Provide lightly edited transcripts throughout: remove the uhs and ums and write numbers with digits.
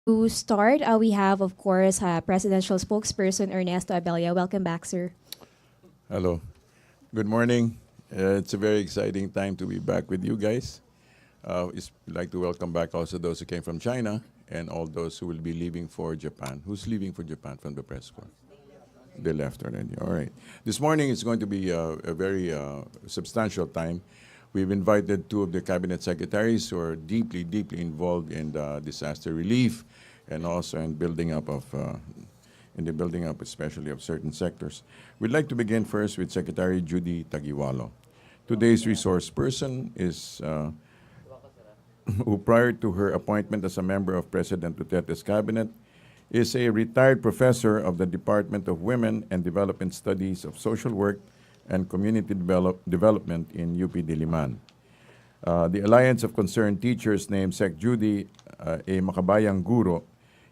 To start, we have, of course, Presidential Spokesperson Ernesto Abella. Welcome back, sir. Hello. Good morning. It's a very exciting time to be back with you guys. We'd like to welcome back also those who came from China and all those who will be leaving for Japan. Who's leaving for Japan from the press corps? They left already. All right. This morning is going to be a very substantial time. We've invited two of the cabinet secretaries who are deeply, deeply involved in the disaster relief and also in building up of, in the building up especially of certain sectors. We'd like to begin first with Secretary Judy Taguiwalo. Today's resource person is who prior to her appointment as a member of President Duterte's cabinet is a retired professor of the Department of Women and Development Studies of Social Work and Community Development in UP Diliman. The Alliance of Concerned Teachers named Sec Judy a makabayang guro,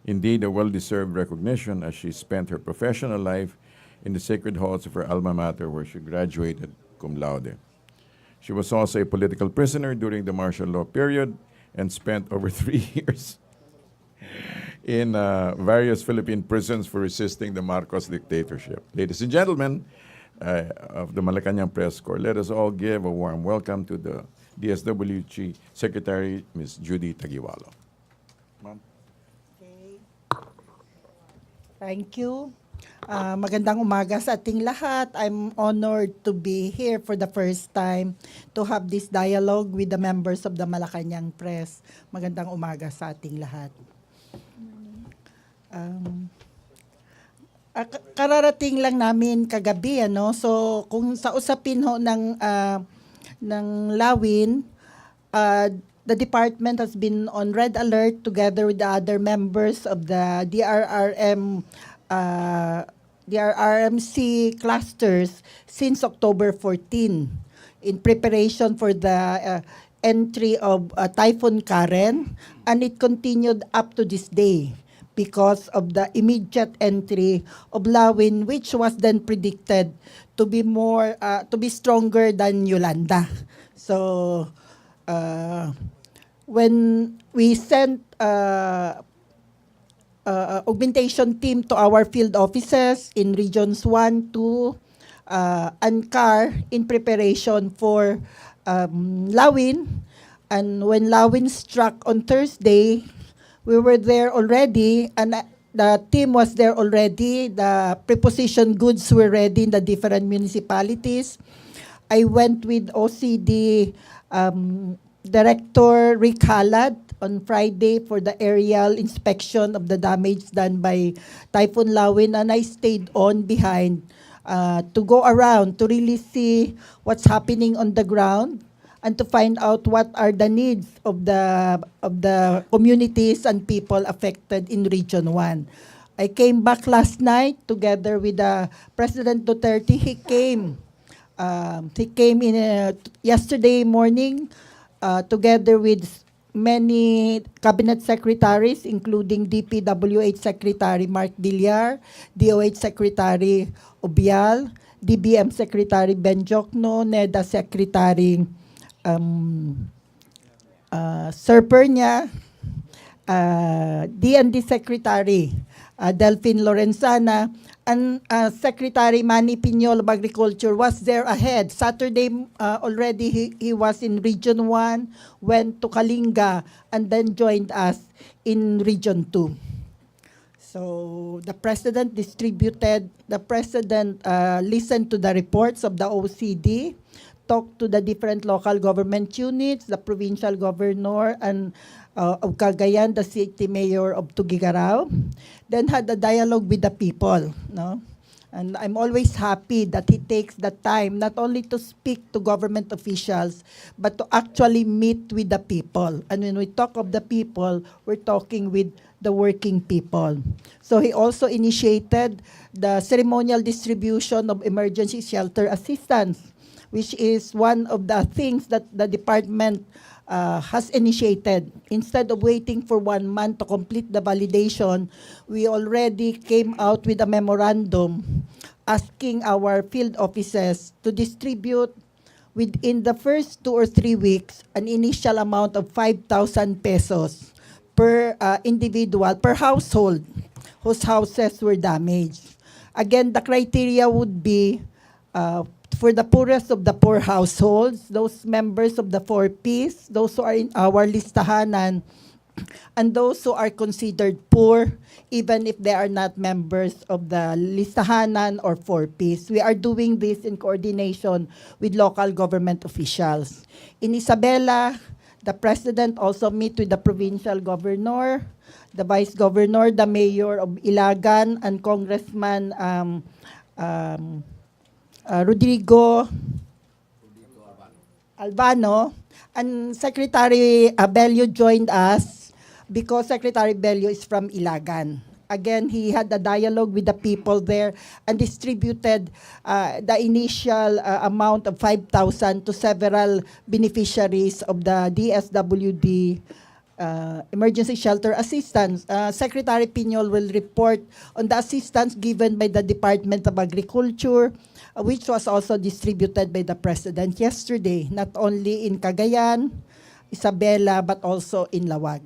indeed a well-deserved recognition as she spent her professional life in the sacred halls of her alma mater where she graduated cum laude. She was also a political prisoner during the martial law period and spent over 3 years in various Philippine prisons for resisting the Marcos dictatorship. Ladies and gentlemen of the Malacanang Press Corps, let us all give a warm welcome to the DSWG Secretary, Ms. Judy Taguiwalo. Ma'am. Okay. Thank you. Magandang umaga sa ating lahat. I'm honored to be here for the first time to have this dialogue with the members of the Malacanang Press. Magandang umaga sa ating lahat. Kararating lang namin kagabi, ano? So kung sa usapin ho ng Lawin, the department has been on red alert together with the other members of the DRRMC clusters since October 14 in preparation for the entry of Typhoon Karen, and it continued up to this day because of the immediate entry of Lawin, which was then predicted to be stronger than Yolanda. So when we sent augmentation team to our field offices in regions 1, 2, and CAR in preparation for Lawin, and when Lawin struck on Thursday, we were there already, and the team was there already. The preposition goods were ready in the different municipalities. I went with OCD Director Rick Halad on Friday for the aerial inspection of the damage done by Typhoon Lawin, and I stayed on behind to go around to really see what's happening on the ground and to find out what are the needs of the communities and people affected in Region 1. I came back last night together with President Duterte. He came in yesterday morning together with many cabinet secretaries, including DPWH Secretary Mark Villar, DOH Secretary Obial, DBM Secretary Ben Jokno, NEDA Secretary Sir Pernia, D&D Secretary Delphine Lorenzana, and Secretary Manny Piñol of Agriculture was there ahead. Saturday already he was in Region 1, went to Kalinga, and then joined us in Region 2. So the President listened to the reports of the OCD, talked to the different local government units, the provincial governor and of Cagayan, the city mayor of Tugigaraw, then had a dialogue with the people, no? And I'm always happy that he takes the time not only to speak to government officials, but to actually meet with the people. And when we talk of the people, we're talking with the working people. So he also initiated the ceremonial distribution of emergency shelter assistance, which is one of the things that the department has initiated. Instead of waiting for 1 month to complete the validation, we already came out with a memorandum asking our field offices to distribute within the first 2 or 3 weeks an initial amount of 5,000 pesos per individual, per household whose houses were damaged. Again, the criteria would be for the poorest of the poor households, those members of the 4Ps, those who are in our listahanan, and those who are considered poor, even if they are not members of the listahanan or 4Ps. We are doing this in coordination with local government officials. In Isabela, the President also meet with the provincial governor, the vice governor, the mayor of Ilagan, and Congressman Rodrigo Albano, and Secretary Abelio joined us because Secretary Bello is from Ilagan. Again, he had a dialogue with the people there and distributed the initial amount of 5,000 to several beneficiaries of the DSWD emergency shelter assistance. Secretary Piñol will report on the assistance given by the Department of Agriculture, which was also distributed by the President yesterday, not only in Cagayan, Isabela, but also in Lawag.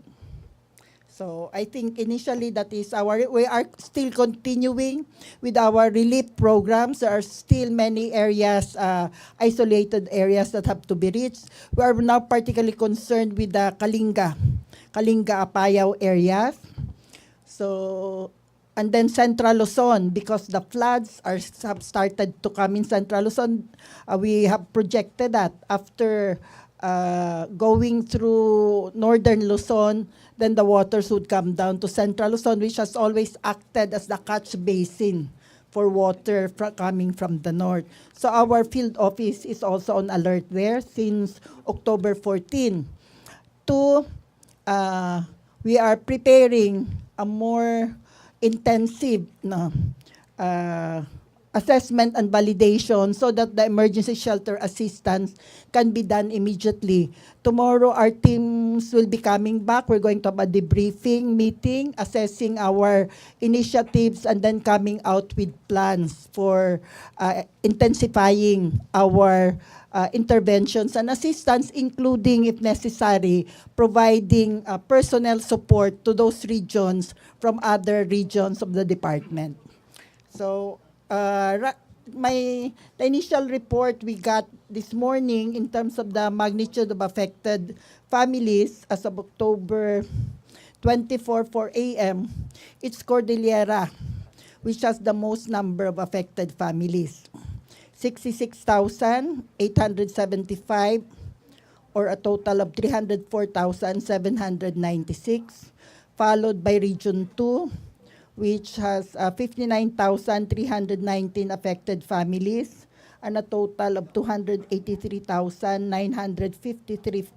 So I think initially that is we are still continuing with our relief programs. There are still many areas, isolated areas that have to be reached. We are now particularly concerned with the Kalinga-Apayao areas. So, and then Central Luzon, because the floods have started to come in Central Luzon. We have projected that after going through northern Luzon, then the waters would come down to Central Luzon, which has always acted as the catch basin for water coming from the north. So our field office is also on alert there since October 14. Two, we are preparing a more intensive assessment and validation so that the emergency shelter assistance can be done immediately. Tomorrow, our teams will be coming back. We're going to have a debriefing meeting, assessing our initiatives, and then coming out with plans for intensifying our interventions and assistance, including, if necessary, providing personnel support to those regions from other regions of the department. So, the initial report we got this morning in terms of the magnitude of affected families as of October 24, 4 a.m., it's Cordillera, which has the most number of affected families. 66,875, or a total of 304,796, followed by Region 2, which has 59,319 affected families, and a total of 283,953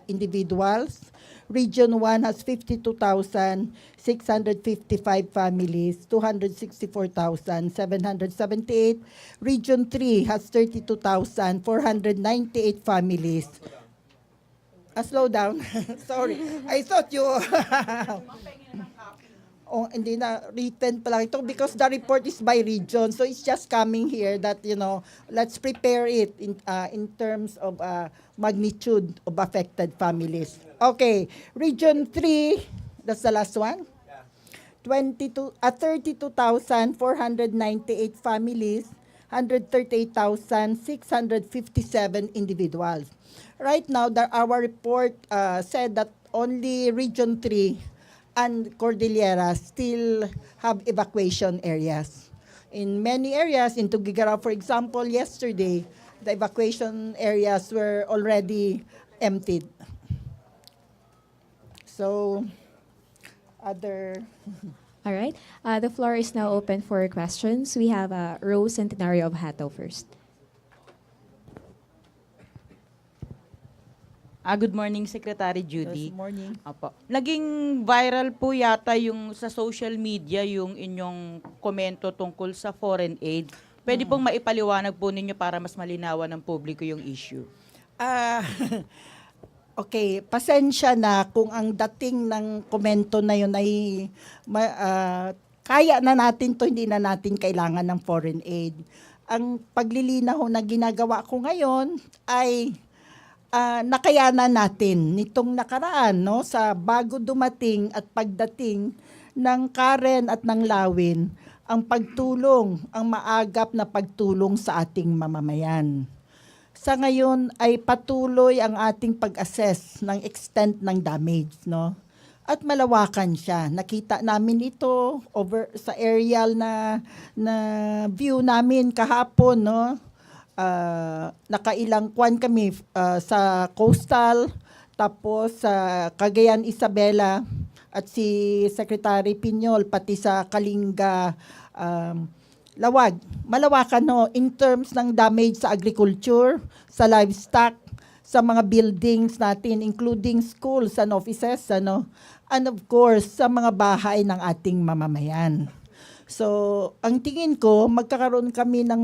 individuals. Region 1 has 52,655 families, 264,778. Region 3 has 32,498 families. Slow down. Sorry. I thought you... Oh, hindi na, written pala ito because the report is by region. So it's just coming here that, let's prepare it in terms of magnitude of affected families. Okay, Region 3, that's the last one. 32,498 families, 138,657 individuals. Right now, our report said that only Region 3 and Cordillera still have evacuation areas. In many areas, in Tugigaraw, for example, yesterday, the evacuation areas were already emptied. So, other... All right. The floor is now open for questions. We have Rose Centenario of Hato first. Good morning, Secretary Judy. Good morning. Apo. Naging viral po yata yung sa social media yung inyong komento tungkol sa foreign aid. Pwede pong maipaliwanag po ninyo para mas malinawan ng publiko yung issue. Okay, pasensya na kung ang dating ng komento na yun ay kaya na natin to, hindi na natin kailangan ng foreign aid. Ang paglilinaw na ginagawa ko ngayon ay nakayanan natin nitong nakaraan, no, sa bago dumating at pagdating ng Karen at ng Lawin, ang pagtulong, ang maagap na pagtulong sa ating mamamayan. Sa ngayon ay patuloy ang ating pag-assess ng extent ng damage, no? At malawakan siya. Nakita namin ito over sa aerial na view namin kahapon, no? Nakailang kwan kami sa coastal, tapos sa Cagayan Isabela at si Secretary Piñol, pati sa Kalinga, Lawag. Malawakan, no, in terms ng damage sa agriculture, sa livestock, sa mga buildings natin, including schools and offices, ano, and of course, sa mga bahay ng ating mamamayan. So, ang tingin ko, magkakaroon kami ng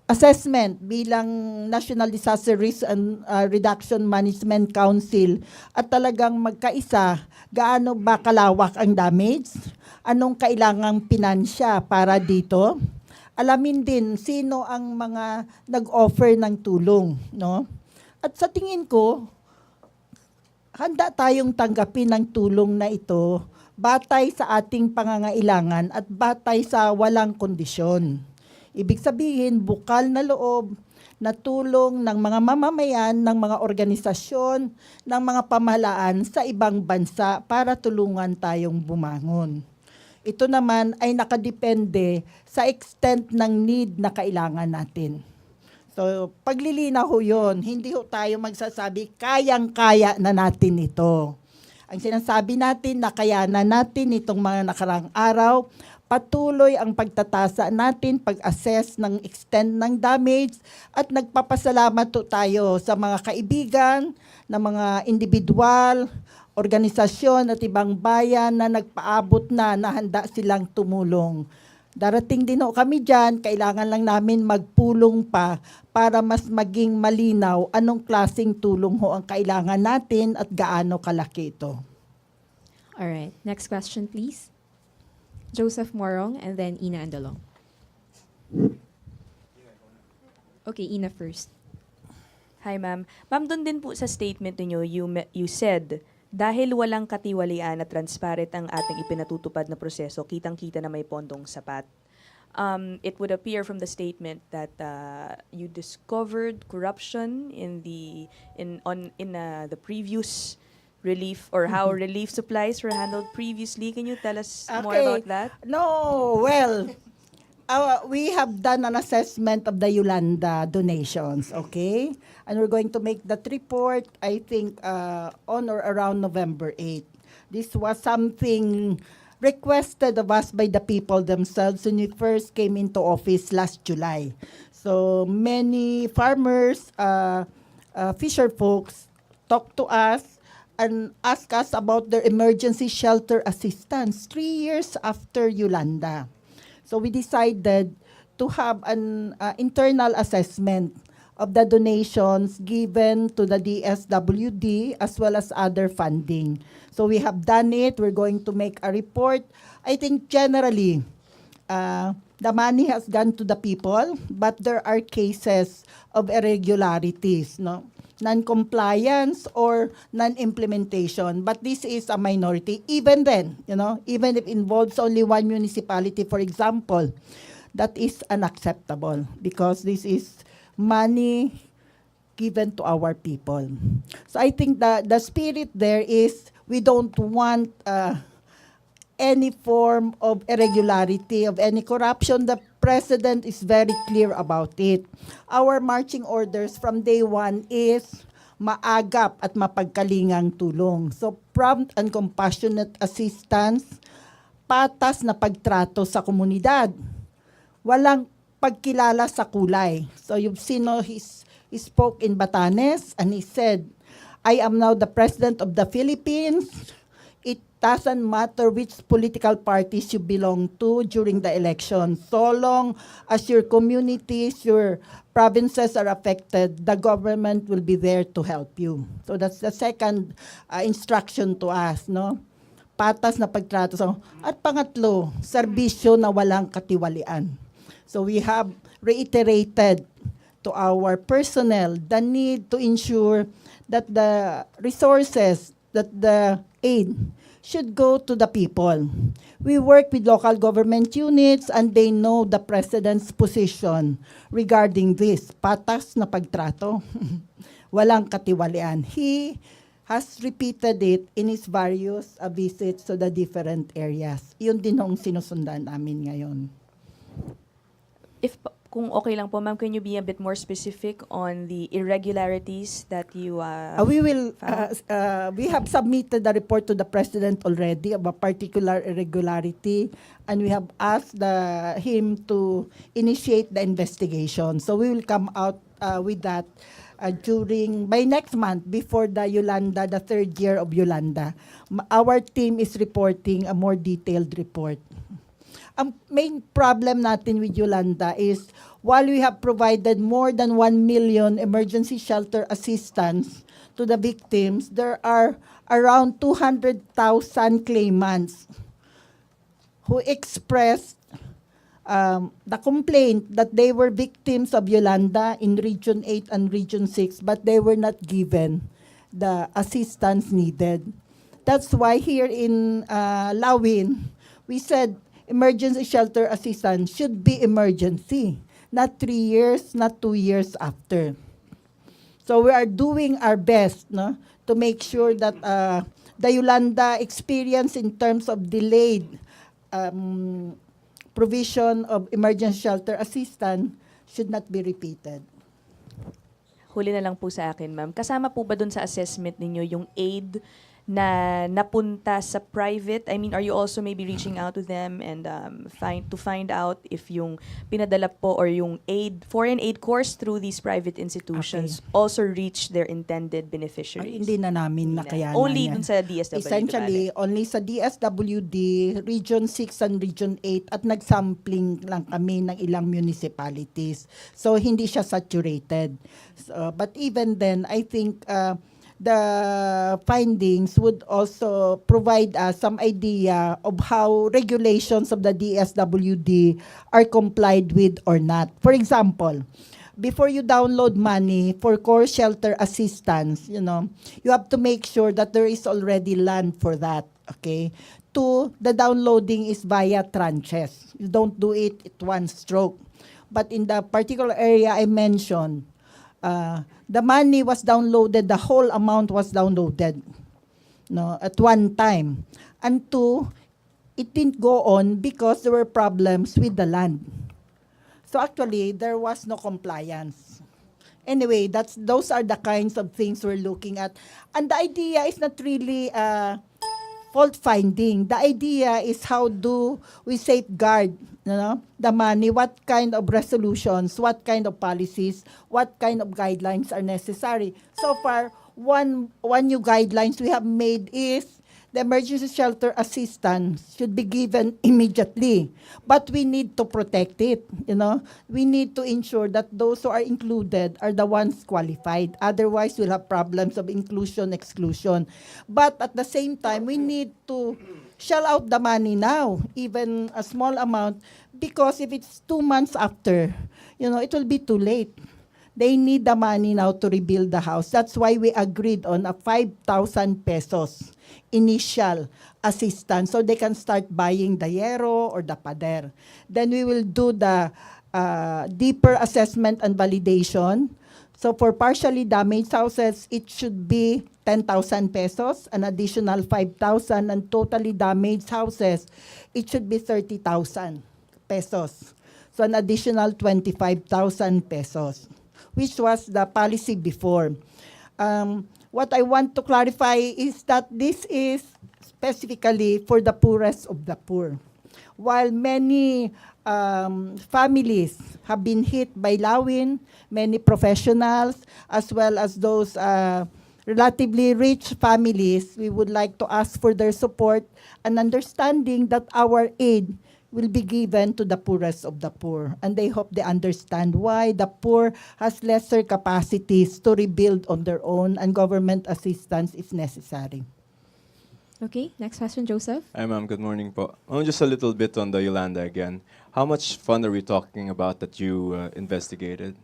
assessment bilang National Disaster Risk and Reduction Management Council at talagang magkaisa gaano ba kalawak ang damage, anong kailangang pinansya para dito. Alamin din sino ang mga nag-offer ng tulong, no? At sa tingin ko, handa tayong tanggapin ng tulong na ito batay sa ating pangangailangan at batay sa walang kondisyon. Ibig sabihin, bukal na loob na tulong ng mga mamamayan, ng mga organisasyon, ng mga pamahalaan sa ibang bansa para tulungan tayong bumangon. Ito naman ay nakadepende sa extent ng need na kailangan natin. So, paglilinaw ho yun, hindi ho tayo magsasabi, kayang-kaya na natin ito. Ang sinasabi natin, nakayanan natin itong mga nakarang araw, patuloy ang pagtatasa natin, pag-assess ng extent ng damage, at nagpapasalamat ho tayo sa mga kaibigan, na mga individual, organisasyon at ibang bayan na nagpaabot na handa silang tumulong. Darating din ho kami dyan, kailangan lang namin magpulong pa para mas maging malinaw anong klaseng tulong ho ang kailangan natin at gaano kalaki ito. All right. Next question, please. Joseph Morong and then Ina Andalong. Okay, Ina first. Hi, ma'am. Ma'am, doon din po sa statement niyo, you said, dahil walang katiwalian at transparent ang ating ipinatutupad na proseso, kitang-kita na may pondong sapat. It would appear from the statement that you discovered corruption in the previous relief or how relief supplies were handled previously. Can you tell us more about that? No, well, we have done an assessment of the Yolanda donations, okay? And we're going to make that report, I think, on or around November 8. This was something requested of us by the people themselves when we first came into office last July. So many farmers, fisher folks talked to us and asked us about their emergency shelter assistance 3 years after Yolanda. So we decided to have an internal assessment of the donations given to the DSWD as well as other funding. So we have done it. We're going to make a report. I think generally, the money has gone to the people, but there are cases of irregularities, no? Non-compliance or non-implementation. But this is a minority. Even then, even if it involves only one municipality, for example, that is unacceptable because this is money given to our people. So I think the spirit there is we don't want any form of irregularity, of any corruption. The President is very clear about it. Our marching orders from day one is maagap at mapagkalingang tulong. So prompt and compassionate assistance, patas na pagtrato sa komunidad. Walang pagkilala sa kulay. So you've seen he spoke in Batanes and he said, I am now the President of the Philippines. It doesn't matter which political parties you belong to during the election. So long as your communities, your provinces are affected, the government will be there to help you. So that's the second instruction to us, no? Patas na pagtrato. So, at pangatlo, serbisyo na walang katiwalian. So we have reiterated to our personnel the need to ensure that the resources, that the aid should go to the people. We work with local government units and they know the President's position regarding this. Patas na pagtrato. Walang katiwalian. He has repeated it in his various visits to the different areas. Yun din ang sinusundan namin ngayon. Kung okay lang po, ma'am, can you be a bit more specific on the irregularities that you We have submitted the report to the President already of a particular irregularity, and we have asked him to initiate the investigation. So we will come out with that by next month, before the Yolanda, the third year of Yolanda. Our team is reporting a more detailed report. Ang main problem natin with Yolanda is while we have provided more than 1 million emergency shelter assistance to the victims, there are around 200,000 claimants who expressed the complaint that they were victims of Yolanda in Region 8 and Region 6, but they were not given the assistance needed. That's why here in Lawin, we said emergency shelter assistance should be emergency, not 3 years, not 2 years after. So we are doing our best, no, to make sure that the Yolanda experience in terms of delayed provision of emergency shelter assistance should not be repeated. Huli na lang po sa akin, ma'am. Kasama po ba dun sa assessment ninyo yung aid na napunta sa private? I mean, are you also maybe reaching out to them and find out if yung pinadala po or yung foreign aid course through these private institutions also reach their intended beneficiaries? Hindi na namin nakayanan Only yan. dun sa DSWD? Essentially, only sa DSWD, Region 6 and Region 8, at nagsampling lang kami ng ilang municipalities. So, hindi siya saturated. But even then, I think the findings would also provide us some idea of how regulations of the DSWD are complied with or not. For example, before you download money for core shelter assistance, you have to make sure that there is already land for that, okay? 2, the downloading is via tranches. You don't do it at one stroke. But in the particular area I mentioned, the money was downloaded, the whole amount was downloaded, at one time. And 2, it didn't go on because there were problems with the land. So actually, there was no compliance. Anyway, those are the kinds of things we're looking at. And the idea is not really fault finding. The idea is how do we safeguard the money, what kind of resolutions, what kind of policies, what kind of guidelines are necessary. So far, one new guidelines we have made is the emergency shelter assistance should be given immediately. But we need to protect it, We need to ensure that those who are included are the ones qualified. Otherwise, we'll have problems of inclusion, exclusion. But at the same time, we need to shell out the money now, even a small amount, because if it's 2 months after, it will be too late. They need the money now to rebuild the house. That's why we agreed on a 5,000 pesos initial assistance so they can start buying the yero or the pader. Then we will do the deeper assessment and validation. So for partially damaged houses, it should be 10,000 pesos, an additional 5,000, and totally damaged houses, it should be 30,000 pesos. So an additional 25,000 pesos, which was the policy before. What I want to clarify is that this is specifically for the poorest of the poor. While many families have been hit by Lawin, many professionals, as well as those relatively rich families, we would like to ask for their support and understanding that our aid will be given to the poorest of the poor. And they hope they understand why the poor has lesser capacities to rebuild on their own and government assistance is necessary. Okay, next question, Joseph. Hi, ma'am. Good morning po. Just a little bit on the Yolanda again. How much fund are we talking about that you investigated?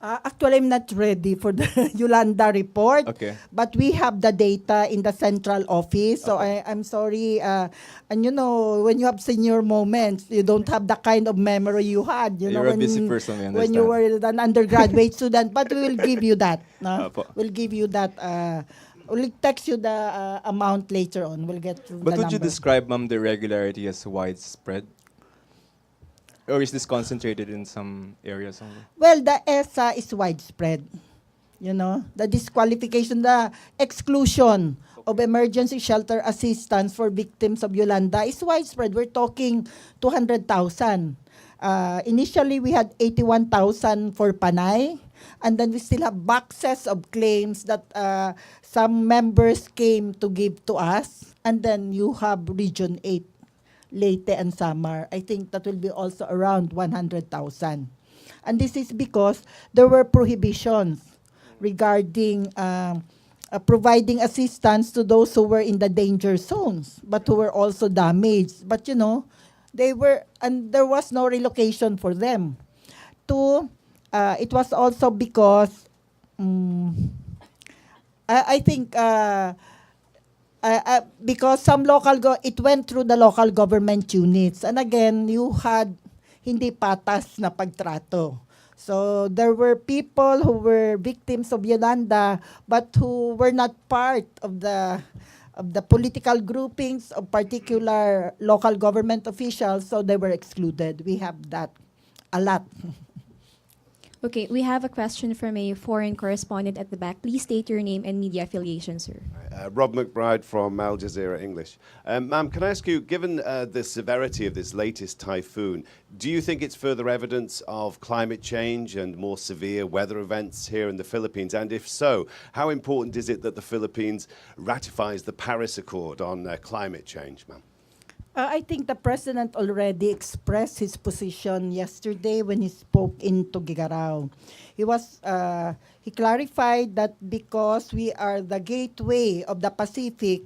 Actually, I'm not ready for the Yolanda report. Okay. But we have the data in the central office. So I'm sorry. And when you have senior moments, you don't have the kind of memory you had. You're a busy person, we when you understand. were an undergraduate student. But we will give you that. No? Apo. We'll give you that. We'll text you the amount later on. We'll get the But would you number. describe, ma'am, the irregularity as widespread? Or is this concentrated in some areas only? Well, the ESA is widespread. The disqualification, the exclusion of emergency shelter assistance for victims of Yolanda is widespread. We're talking 200,000. Initially, we had 81,000 for Panay. And then we still have boxes of claims that some members came to give to us. And then you have Region 8. Leyte and Samar, I think that will be also around 100,000. And this is because there were prohibitions regarding providing assistance to those who were in the danger zones, but who were also damaged. But they were, and there was no relocation for them. Two, it was also because I think because it went through the local government units. And again, you had hindi patas na pagtrato. So there were people who were victims of Yolanda, but who were not part of the political groupings of particular local government officials, so they were excluded. We have that a lot. Okay, we have a question from a foreign correspondent at the back. Please state your name and media affiliation, sir. Rob McBride from Al Jazeera English. Ma'am, can I ask you, given the severity of this latest typhoon, do you think it's further evidence of climate change and more severe weather events here in the Philippines? And if so, how important is it that the Philippines ratifies the Paris Accord on climate change, ma'am? I think the president already expressed his position yesterday when he spoke in Tugigaraw. He clarified that because we are the gateway of the Pacific,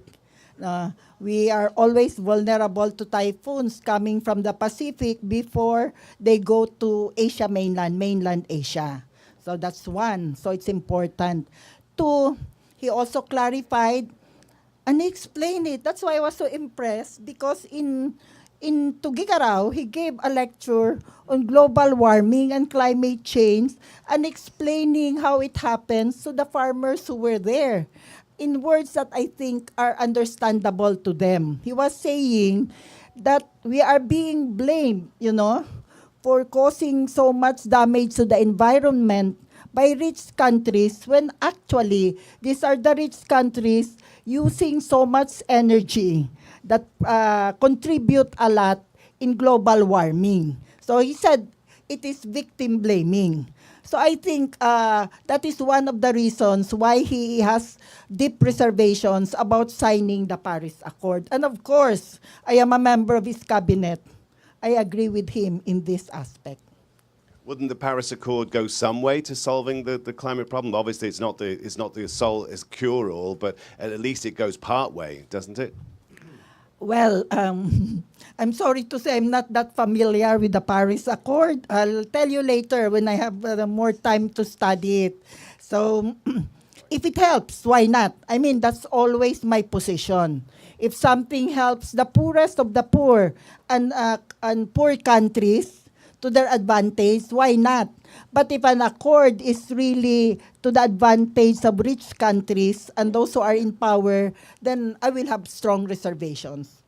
we are always vulnerable to typhoons coming from the Pacific before they go to Asia mainland Asia. So that's one. So it's important. Two, he also clarified and he explained it. That's why I was so impressed, because in Tugigaraw, he gave a lecture on global warming and climate change and explaining how it happens to the farmers who were there in words that I think are understandable to them. He was saying that we are being blamed, for causing so much damage to the environment by rich countries, when actually these are the rich countries using so much energy that contribute a lot in global warming. So he said it is victim blaming. So I think that is one of the reasons why he has deep reservations about signing the Paris Accord. And of course, I am a member of his cabinet. I agree with him in this aspect. Wouldn't the Paris Accord go some way to solving the climate problem? Obviously, it's not the sole cure-all, but at least it goes part way, doesn't it? Well, I'm sorry to say I'm not that familiar with the Paris Accord. I'll tell you later when I have more time to study it. So if it helps, why not? I mean, that's always my position. If something helps the poorest of the poor and poor countries to their advantage, why not? But if an accord is really to the advantage of rich countries and those who are in power, then I will have strong reservations.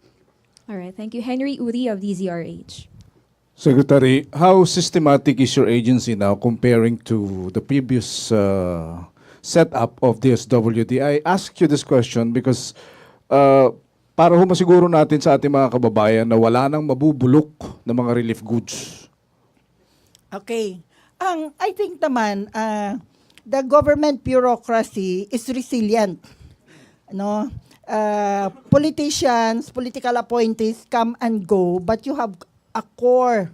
All right, thank you. Henry Uri of DZRH. Secretary, how systematic is your agency now comparing to the previous setup of DSWD? I ask you this question because para ho masiguro natin sa ating mga kababayan na wala nang mabubulok na mga relief goods. Okay. I think naman, the government bureaucracy is resilient. Politicians, political appointees come and go, but you have a core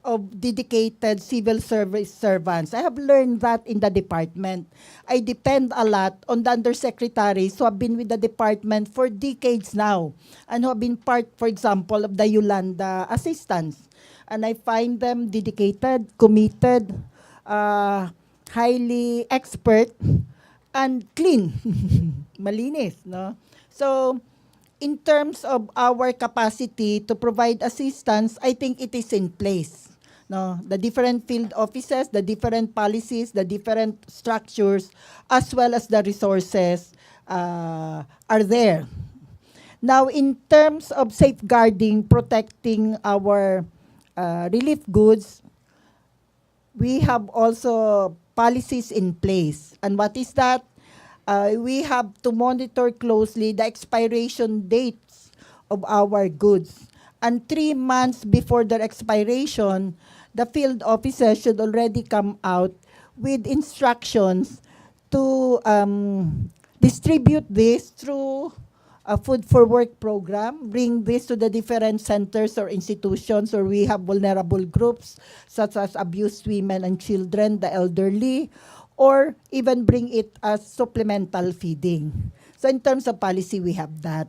of dedicated civil service servants. I have learned that in the department. I depend a lot on the undersecretaries who have been with the department for decades now and who have been part, for example, of the Yolanda assistance. And I find them dedicated, committed, highly expert and clean. Malinis, no? So, in terms of our capacity to provide assistance, I think it is in place. No, the different field offices, the different policies, the different structures, as well as the resources are there. Now, in terms of safeguarding, protecting our relief goods, we have also policies in place. And what is that? We have to monitor closely the expiration dates of our goods. And 3 months before their expiration, the field officers should already come out with instructions to distribute this through a food for work program, bring this to the different centers or institutions where we have vulnerable groups such as abused women and children, the elderly, or even bring it as supplemental feeding. So in terms of policy, we have that.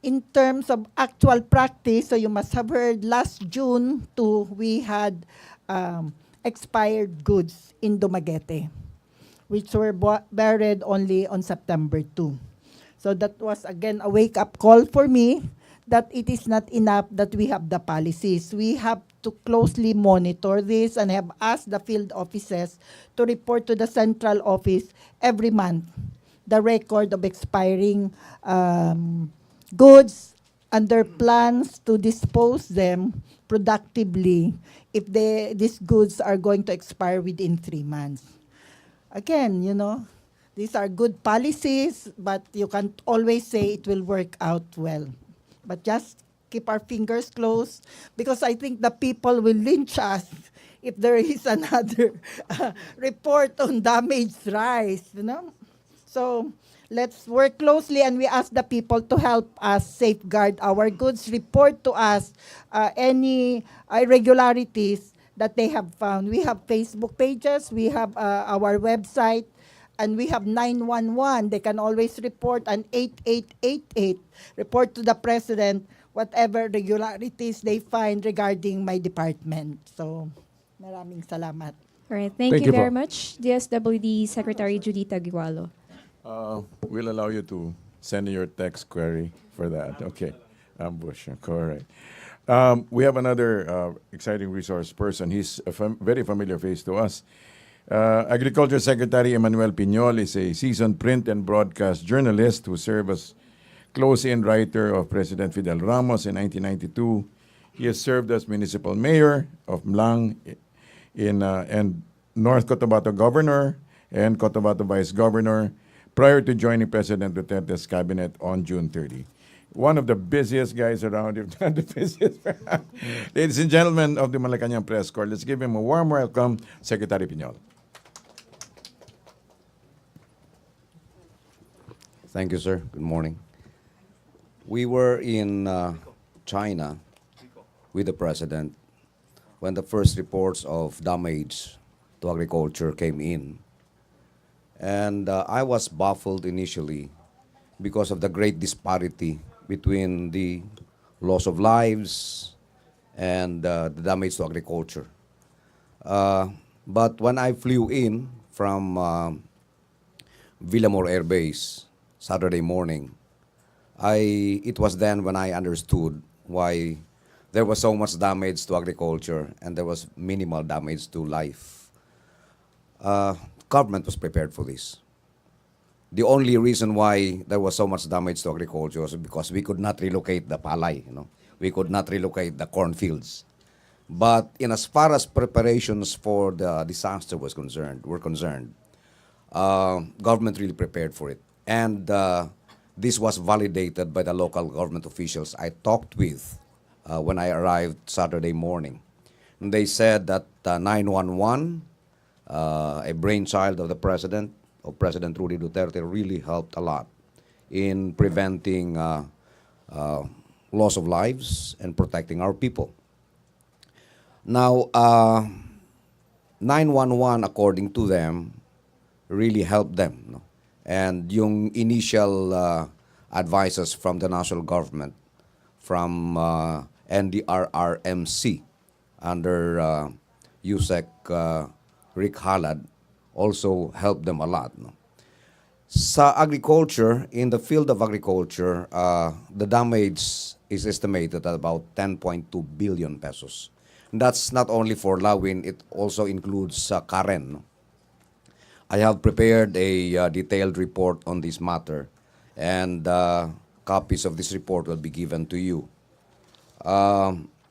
In terms of actual practice, so you must have heard last June we had expired goods in Dumaguete, which were buried only on September 2. So that was, again, a wake-up call for me that it is not enough that we have the policies. We have to closely monitor this and have asked the field offices to report to the central office every month the record of expiring goods and their plans to dispose them productively if these goods are going to expire within 3 months. Again, these are good policies, but you can't always say it will work out well. But just keep our fingers closed, because I think the people will lynch us if there is another report on damaged rice, So let's work closely, and we ask the people to help us safeguard our goods, report to us any irregularities that they have found. We have Facebook pages, we have our website, and we have 911. They can always report an 8888. Report to the President whatever irregularities they find regarding my department. So, maraming salamat. All right, thank Thank you you very po. much, DSWD Secretary Judita Gualo. We'll allow you to send in your text query for that. Okay. Ambush. Correct. We have another exciting resource person. He's a very familiar face to us. Agriculture Secretary Emmanuel Piñol is a seasoned print and broadcast journalist who served as close-in writer of President Fidel Ramos in 1992. He has served as municipal mayor of Mlang and North Cotabato governor and Cotabato vice governor prior to joining President Duterte's cabinet on June 30. One of the busiest guys around, if not the busiest. Ladies and gentlemen of the Malacanang Press Corps, let's give him a warm welcome, Secretary Piñol. Thank you, sir. Good morning. We were in China with the President when the first reports of damage to agriculture came in. And I was baffled initially because of the great disparity between the loss of lives and the damage to agriculture. But when I flew in from Villamor Air Base Saturday morning, it was then when I understood why there was so much damage to agriculture and there was minimal damage to life. Government was prepared for this. The only reason why there was so much damage to agriculture was because we could not relocate the palay, We could not relocate the cornfields. But in as far as preparations for the disaster were concerned, government really prepared for it. And this was validated by the local government officials I talked with when I arrived Saturday morning. And they said that 911, a brainchild of the President, of President Rodrigo Duterte, really helped a lot in preventing loss of lives and protecting our people. Now, 911, according to them, really helped them. And yung initial advices from the national government, from NDRRMC, under USEC Rick Halad, also helped them a lot. No? Sa agriculture, in the field of agriculture, the damage is estimated at about 10.2 billion pesos. That's not only for Lawin, it also includes Karen. No? I have prepared a detailed report on this matter, and copies of this report will be given to you.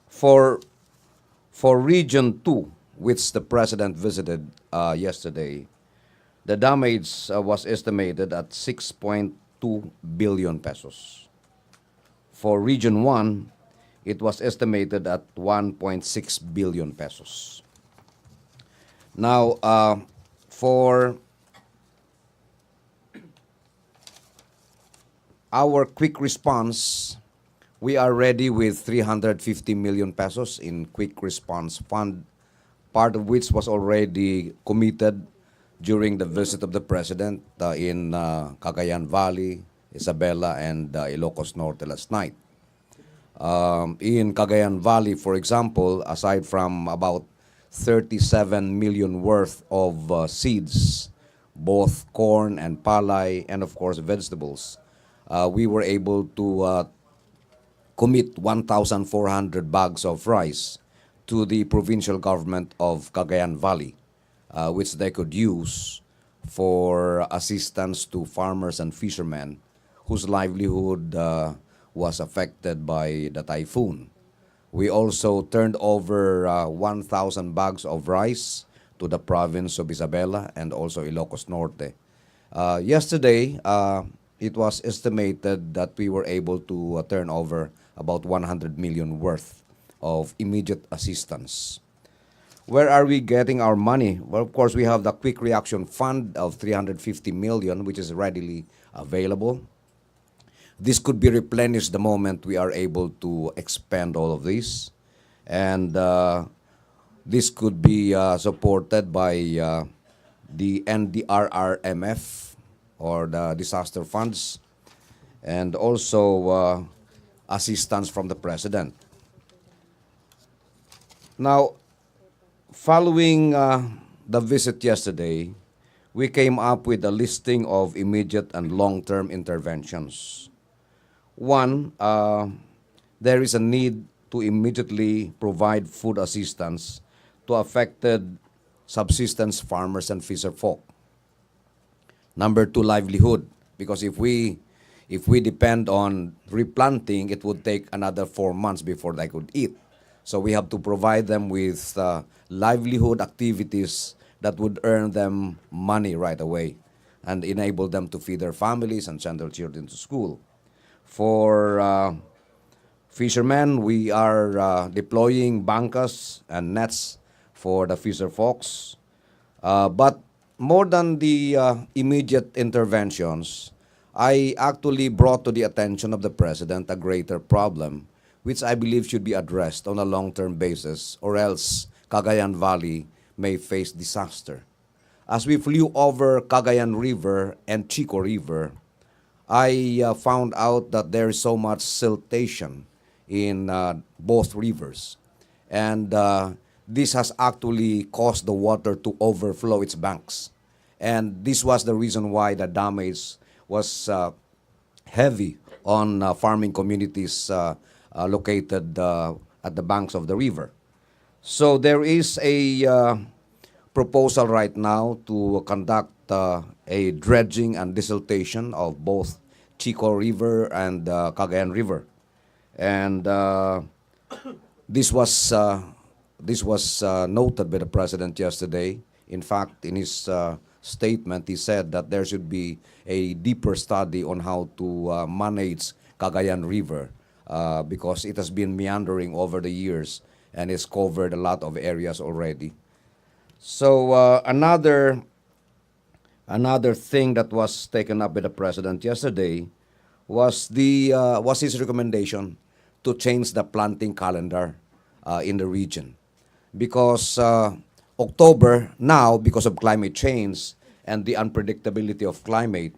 For Region 2, which the President visited yesterday, the damage was estimated at 6.2 billion pesos. For Region 1, it was estimated at 1.6 billion pesos. Now, for our quick response, we are ready with 350 million pesos in quick response fund, part of which was already committed during the visit of the President in Cagayan Valley, Isabela, and Ilocos Norte last night. In Cagayan Valley, for example, aside from about 37 million worth of seeds, both corn and palay, and of course vegetables, we were able to commit 1,400 bags of rice to the provincial government of Cagayan Valley, which they could use for assistance to farmers and fishermen whose livelihood was affected by the typhoon. We also turned over 1,000 bags of rice to the province of Isabela and also Ilocos Norte. Yesterday, it was estimated that we were able to turn over about 100 million worth of immediate assistance. Where are we getting our money? Well, of course, we have the Quick Reaction Fund of 350 million, which is readily available. This could be replenished the moment we are able to expend all of this. And this could be supported by the NDRRMF, or the disaster funds, and also assistance from the President. Now, following the visit yesterday, we came up with a listing of immediate and long-term interventions. One, there is a need to immediately provide food assistance to affected subsistence farmers and fisher folk. Number two, livelihood, because if we depend on replanting, it would take another 4 months before they could eat. So we have to provide them with livelihood activities that would earn them money right away and enable them to feed their families and send their children to school. For fishermen, we are deploying bancas and nets for the fisher folks. But more than the immediate interventions, I actually brought to the attention of the President a greater problem, which I believe should be addressed on a long-term basis, or else Cagayan Valley may face disaster. As we flew over Cagayan River and Chico River, I found out that there is so much siltation in both rivers. And this has actually caused the water to overflow its banks. And this was the reason why the damage was heavy on farming communities located at the banks of the river. So there is a proposal right now to conduct a dredging and desiltation of both Chico River and Cagayan River. And this was noted by the President yesterday. In fact, in his statement, he said that there should be a deeper study on how to manage Cagayan River because it has been meandering over the years and it's covered a lot of areas already. So another thing that was taken up by the President yesterday was his recommendation to change the planting calendar in the region, because October now, because of climate change and the unpredictability of climate,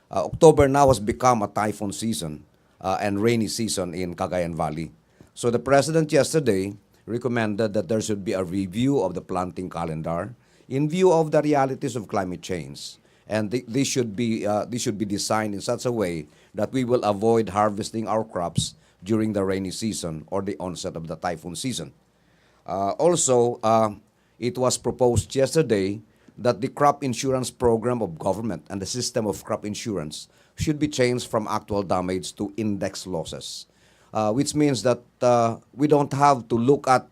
October now has become a typhoon season and rainy season in Cagayan Valley. So the President yesterday recommended that there should be a review of the planting calendar in view of the realities of climate change. And this should be designed in such a way that we will avoid harvesting our crops during the rainy season or the onset of the typhoon season. Also, it was proposed yesterday that the crop insurance program of government and the system of crop insurance should be changed from actual damage to index losses, which means that we don't have to look at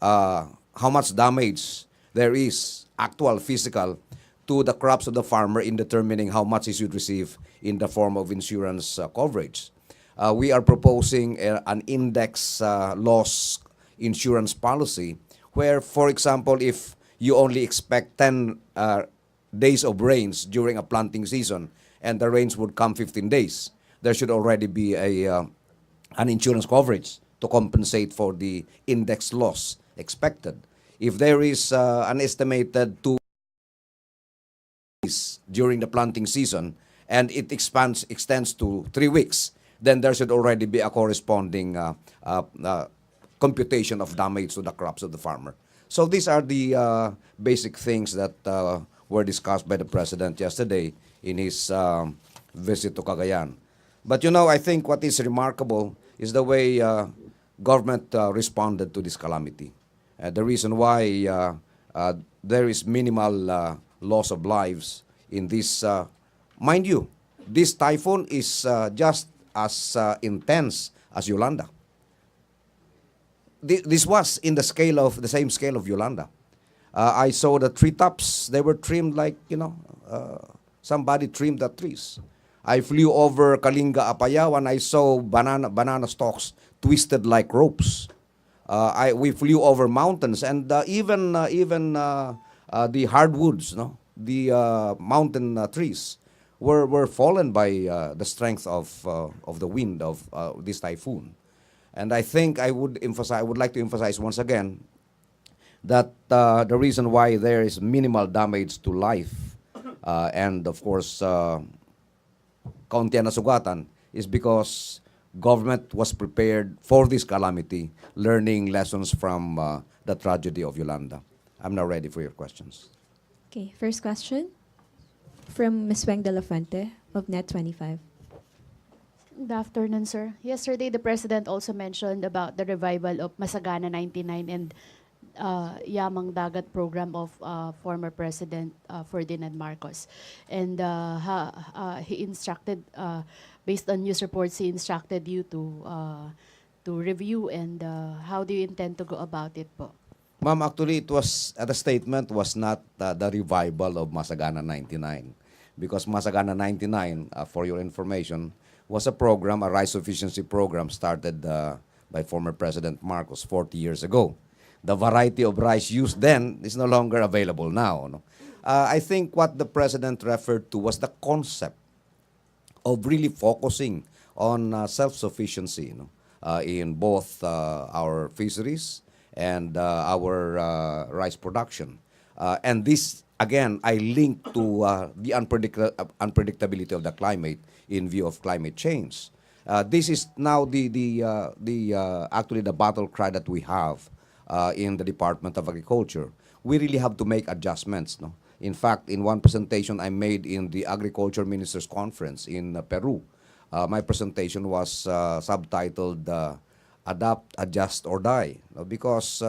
how much damage there is, actual physical, to the crops of the farmer in determining how much he should receive in the form of insurance coverage. We are proposing an index loss insurance policy where, for example, if you only expect 10 days of rains during a planting season and the rains would come 15 days, there should already be an insurance coverage to compensate for the index loss expected. If there is an estimated 2 days during the planting season and it extends to 3 weeks, then there should already be a corresponding computation of damage to the crops of the farmer. So these are the basic things that were discussed by the President yesterday in his visit to Cagayan. But I think what is remarkable is the way government responded to this calamity. The reason why there is minimal loss of lives in this, mind you, this typhoon is just as intense as Yolanda. This was in the same scale of Yolanda. I saw the treetops; they were trimmed like somebody trimmed the trees. I flew over Kalinga, Apayao, and I saw banana stalks twisted like ropes. We flew over mountains, and even the hardwoods, the mountain trees, were fallen by the strength of the wind of this typhoon. And I think I would like to emphasize once again that the reason why there is minimal damage to life and of course kaunti na sugatan is because government was prepared for this calamity, learning lessons from the tragedy of Yolanda. I'm now ready for your questions. Okay, first question from Ms. Weng de la Fuente of Net 25. Good afternoon, sir. Yesterday, the President also mentioned about the revival of Masagana 99 and Yamang Dagat program of former President Ferdinand Marcos. And he instructed, based on news reports, he instructed you to review, and how do you intend to go about it po? Ma'am, actually, the statement was not the revival of Masagana 99. Because Masagana 99, for your information, was a program, a rice sufficiency program started by former President Marcos 40 years ago. The variety of rice used then is no longer available now. I think what the President referred to was the concept of really focusing on self-sufficiency in both our fisheries and our rice production. And this, again, I link to the unpredictability of the climate in view of climate change. This is now actually the battle cry that we have in the Department of Agriculture. We really have to make adjustments. In fact, in one presentation I made in the Agriculture Ministers Conference in Peru, my presentation was subtitled Adapt, Adjust, or Die. Because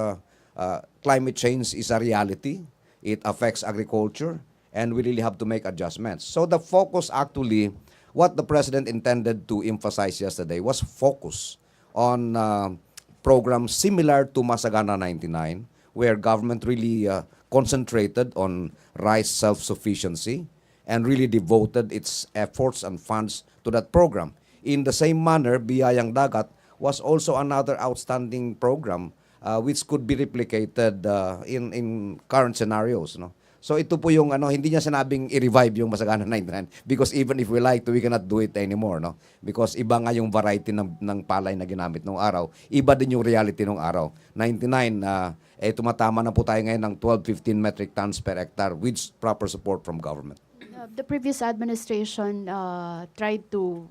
climate change is a reality. It affects agriculture, and we really have to make adjustments. So the focus actually, what the President intended to emphasize yesterday was focus on programs similar to Masagana 99, where government really concentrated on rice self-sufficiency and really devoted its efforts and funds to that program. In the same manner, Biyayang Dagat was also another outstanding program which could be replicated in current scenarios. So ito po yung hindi niya sinabing i-revive yung Masagana 99 because even if we like to, we cannot do it anymore. Because iba nga yung variety ng palay na ginamit nung araw. Iba din yung reality nung araw. 99, tumatama na po tayo ngayon ng 12-15 metric tons per hectare with proper support from government. The previous administration tried to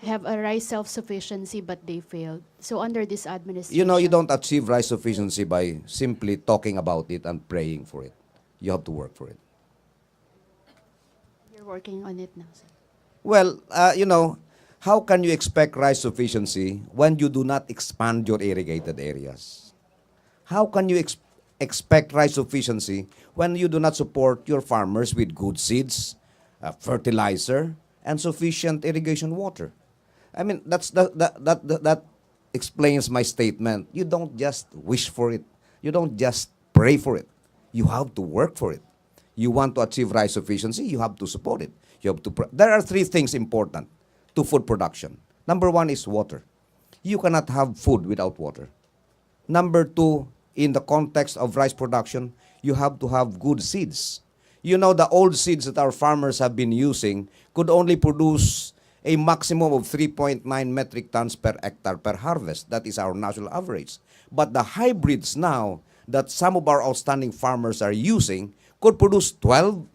have a rice self-sufficiency, but they failed. So under this administration, You know, you don't achieve rice sufficiency by simply talking about it and praying for it. You have to work for it. You're working on it now, sir. Well, you know, how can you expect rice sufficiency when you do not expand your irrigated areas? How can you expect rice sufficiency when you do not support your farmers with good seeds, fertilizer, and sufficient irrigation water? I mean, that explains my statement. You don't just wish for it. You don't just pray for it. You have to work for it. You want to achieve rice sufficiency, you have to support it. You have to. There are three things important to food production. Number one is water. You cannot have food without water. Number two, in the context of rice production, you have to have good seeds. You know, the old seeds that our farmers have been using could only produce a maximum of 3.9 metric tons per hectare per harvest. That is our national average. But the hybrids now that some of our outstanding farmers are using could produce 12,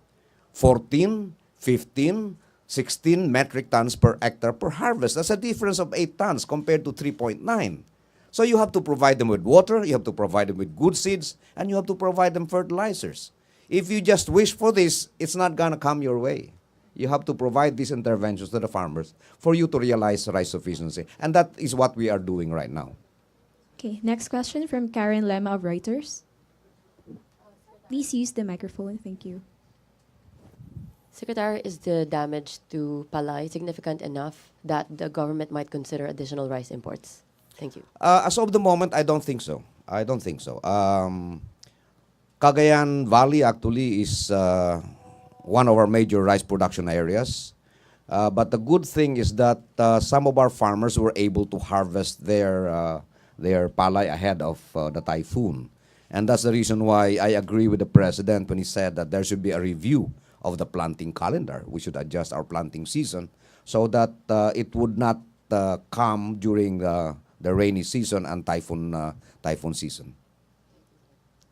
14, 15, 16 metric tons per hectare per harvest. That's a difference of 8 tons compared to 3.9. So you have to provide them with water, you have to provide them with good seeds, and you have to provide them fertilizers. If you just wish for this, it's not going to come your way. You have to provide these interventions to the farmers for you to realize rice sufficiency. And that is what we are doing right now. Okay, next question from Karen Lema of Reuters. Please use the microphone. Thank you. Secretary, is the damage to palay significant enough that the government might consider additional rice imports? Thank you. As of the moment, I don't think so. I don't think so. Cagayan Valley actually is one of our major rice production areas. But the good thing is that some of our farmers were able to harvest their palay ahead of the typhoon. And that's the reason why I agree with the President when he said that there should be a review of the planting calendar. We should adjust our planting season so that it would not come during the rainy season and typhoon season.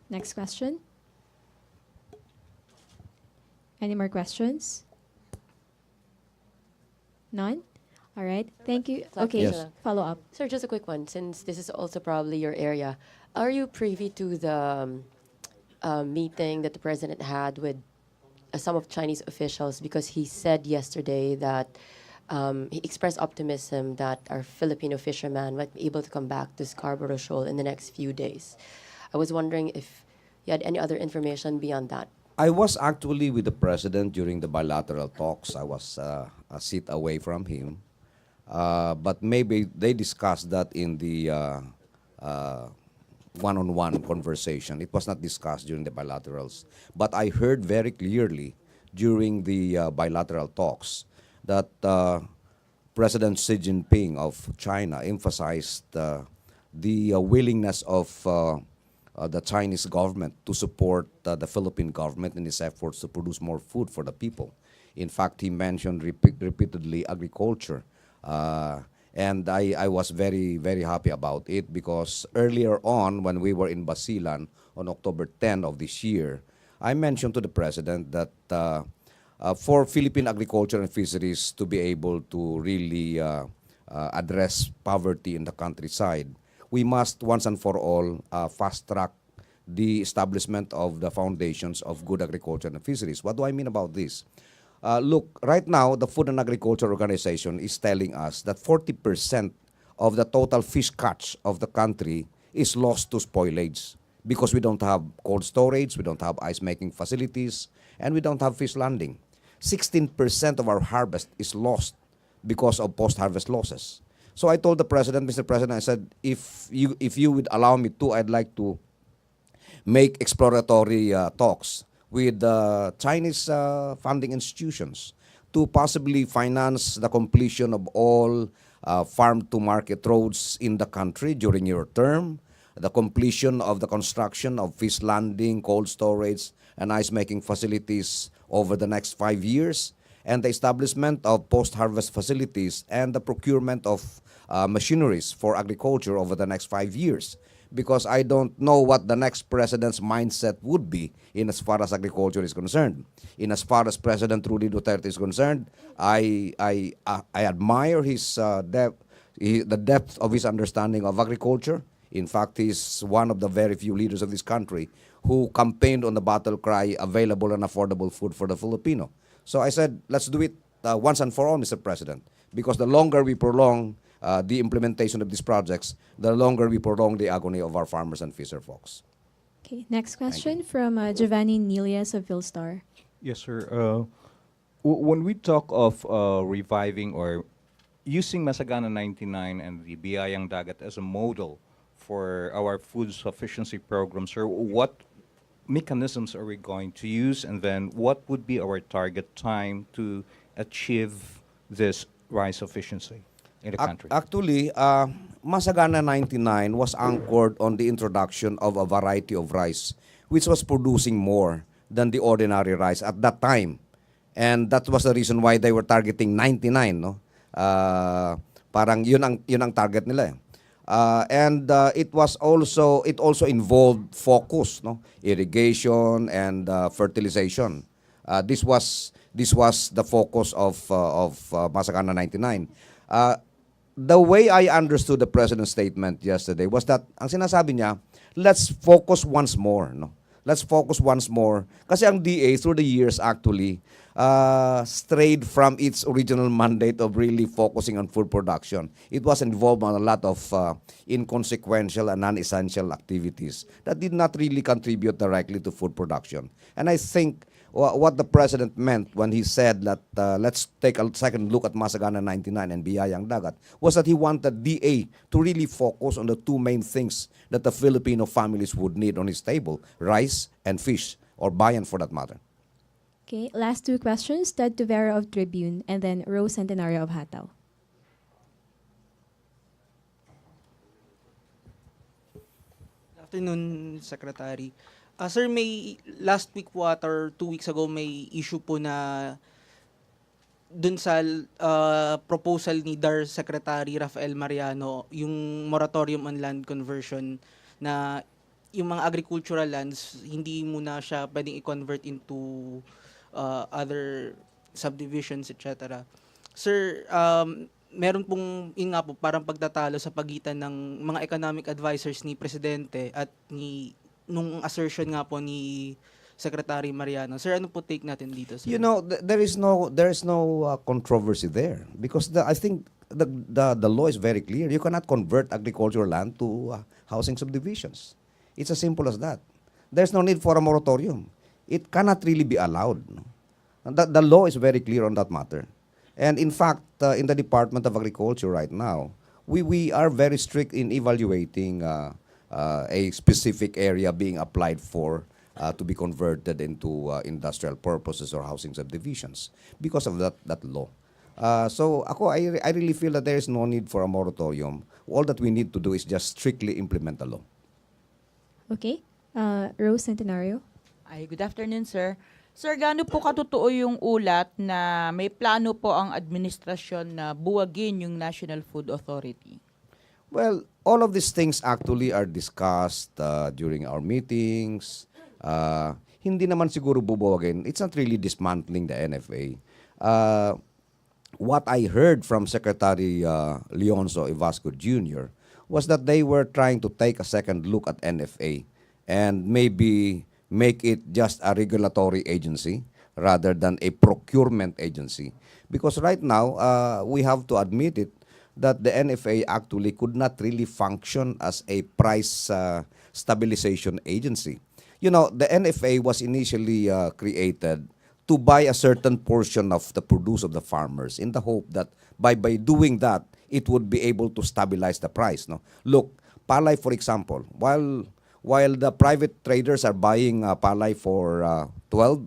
Next question. Any more questions? None? All right. Thank you. Okay, Yes. follow up. Sir, just a quick one, since this is also probably your area. Are you privy to the meeting that the President had with some of Chinese officials? Because he said yesterday that he expressed optimism that our Filipino fishermen might be able to come back to Scarborough Shoal in the next few days. I was wondering if you had any other information beyond that. I was actually with the President during the bilateral talks. I was a seat away from him. But maybe they discussed that in the one-on-one conversation. It was not discussed during the bilaterals. But I heard very clearly during the bilateral talks that President Xi Jinping of China emphasized the willingness of the Chinese government to support the Philippine government in its efforts to produce more food for the people. In fact, he mentioned repeatedly agriculture. And I was very, very happy about it because earlier on, when we were in Basilan on October 10 of this year, I mentioned to the President that for Philippine agriculture and fisheries to be able to really address poverty in the countryside, we must once and for all fast-track the establishment of the foundations of good agriculture and fisheries. What do I mean about this? Look, right now, the Food and Agriculture Organization is telling us that 40% of the total fish catch of the country is lost to spoilage because we don't have cold storage, we don't have ice-making facilities, and we don't have fish landing. 16% of our harvest is lost because of post-harvest losses. So I told the President, Mr. President, I said, if you would allow me to, I'd like to make exploratory talks with Chinese funding institutions to possibly finance the completion of all farm-to-market roads in the country during your term, the completion of the construction of fish landing, cold storage, and ice-making facilities over the next 5 years, and the establishment of post-harvest facilities and the procurement of machineries for agriculture over the next 5 years. because I don't know what the next president's mindset would be in as far as agriculture is concerned. In as far as President Rodrigo Duterte is concerned, I admire his the depth of his understanding of agriculture. In fact, he's one of the very few leaders of this country who campaigned on the battle cry, available and affordable food for the Filipino. So I said, let's do it once and for all, Mr. President, because the longer we prolong the implementation of these projects, the longer we prolong the agony of our farmers and fisher folks. Okay, next question from Giovanni Nilias of Philstar. Yes, sir. When we talk of reviving or using Masagana 99 and the Biyayang Dagat as a model for our food sufficiency program, sir, what mechanisms are we going to use, and then what would be our target time to achieve this rice sufficiency in the country? Actually, Masagana 99 was anchored on the introduction of a variety of rice, which was producing more than the ordinary rice at that time. And that was the reason why they were targeting 99, no? Parang yun ang target nila. It also involved focus, no? Irrigation and fertilization. This was the focus of Masagana 99. The way I understood the president's statement yesterday was that ang sinasabi niya, let's focus once more, no? Let's focus once more. Kasi ang DA through the years actually strayed from its original mandate of really focusing on food production. It was involved in a lot of inconsequential and non-essential activities that did not really contribute directly to food production. And I think what the president meant when he said that let's take a second look at Masagana 99 and Biyayang Dagat was that he wanted DA to really focus on the two main things that the Filipino families would need on his table, rice and fish, or bayan for that matter. Okay, last two questions. Ted Tuvera of Tribune and then Rose Centenario of Hataw. Good afternoon, Secretary. Sir, may last week po or 2 weeks ago may issue po na dun sa proposal ni DAR Secretary Rafael Mariano, yung moratorium on land conversion na yung mga agricultural lands, hindi muna siya pwedeng i-convert into other subdivisions, etc. Sir, meron pong, yun nga po, parang pagtatalo sa pagitan ng mga economic advisors ni Presidente at nung assertion nga po ni Secretary Mariano. Sir, ano po take natin dito, sir? You know, there is no controversy there because I think the law is very clear. You cannot convert agricultural land to housing subdivisions. It's as simple as that. There's no need for a moratorium. It cannot really be allowed. No? And the law is very clear on that matter. And in fact, in the Department of Agriculture right now, we are very strict in evaluating a specific area being applied for to be converted into industrial purposes or housing subdivisions because of that law. So I really feel that there is no need for a moratorium. All that we need to do is just strictly implement the law. Okay, Rose Centenario. Ay, good afternoon, sir. Sir, gaano po katotoo yung ulat na may plano po ang administrasyon na buwagin yung National Food Authority? Well, all of these things actually are discussed during our meetings. Hindi naman siguro bubuwagin. It's not really dismantling the NFA. What I heard from Secretary Leonzo Evasco Jr. was that they were trying to take a second look at NFA and maybe make it just a regulatory agency rather than a procurement agency. Because right now, we have to admit it, that the NFA actually could not really function as a price stabilization agency. You know, the NFA was initially created to buy a certain portion of the produce of the farmers in the hope that by doing that, it would be able to stabilize the price. No? Look, palay, for example, while the private traders are buying palay for 12,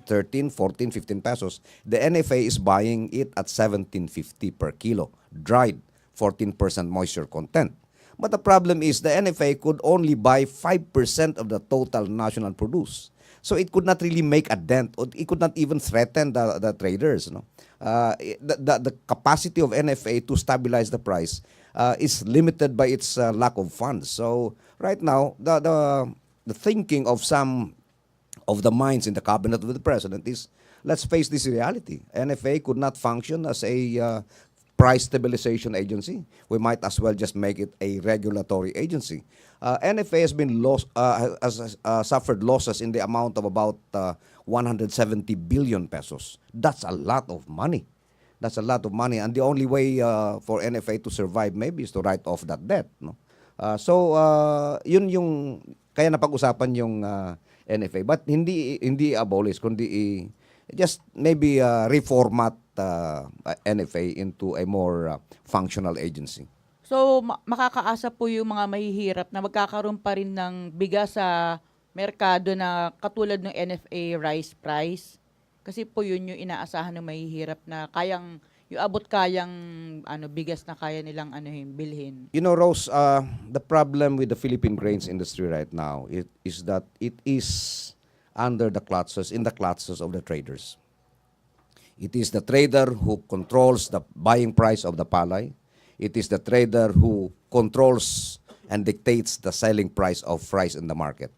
13, 14, 15 pesos, the NFA is buying it at 17.50 per kilo, dried, 14% moisture content. But the problem is the NFA could only buy 5% of the total national produce. So it could not really make a dent, or it could not even threaten the traders. No? The capacity of NFA to stabilize the price is limited by its lack of funds. So right now, the thinking of some of the minds in the cabinet of the president is, let's face this reality. NFA could not function as a price stabilization agency. We might as well just make it a regulatory agency. NFA has been suffered losses in the amount of about 170 billion pesos. That's a lot of money. That's a lot of money, and the only way for NFA to survive maybe is to write off that debt. No, yun yung kaya napag-usapan yung NFA, but hindi abolish, kundi just maybe reformat NFA into a more functional agency. So, makakaasa po yung mga mahihirap na magkakaroon pa rin ng bigas sa merkado na katulad ng NFA rice price. Kasi po yun yung inaasahan ng mahihirap na yung kayang bigas na kaya nilang bilhin. You know, Rose, the problem with the Philippine grains industry right now is that it is under the clutches of the traders. It is the trader who controls the buying price of the palay. It is the trader who controls and dictates the selling price of rice in the market.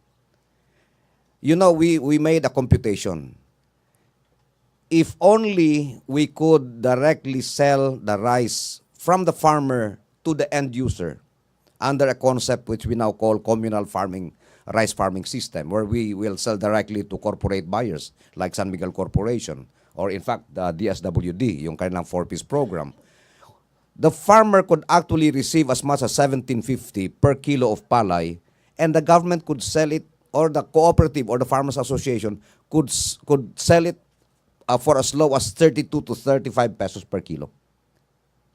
You know, we made a computation. If only we could directly sell the rice from the farmer to the end user under a concept which we now call communal farming, rice farming system, where we will sell directly to corporate buyers like San Miguel Corporation, or in fact, the DSWD, yung kanilang 4-piece program. The farmer could actually receive as much as 17.50 per kilo of palay, and the government could sell it, or the cooperative or the farmers association could sell it for as low as 32 to 35 pesos per kilo.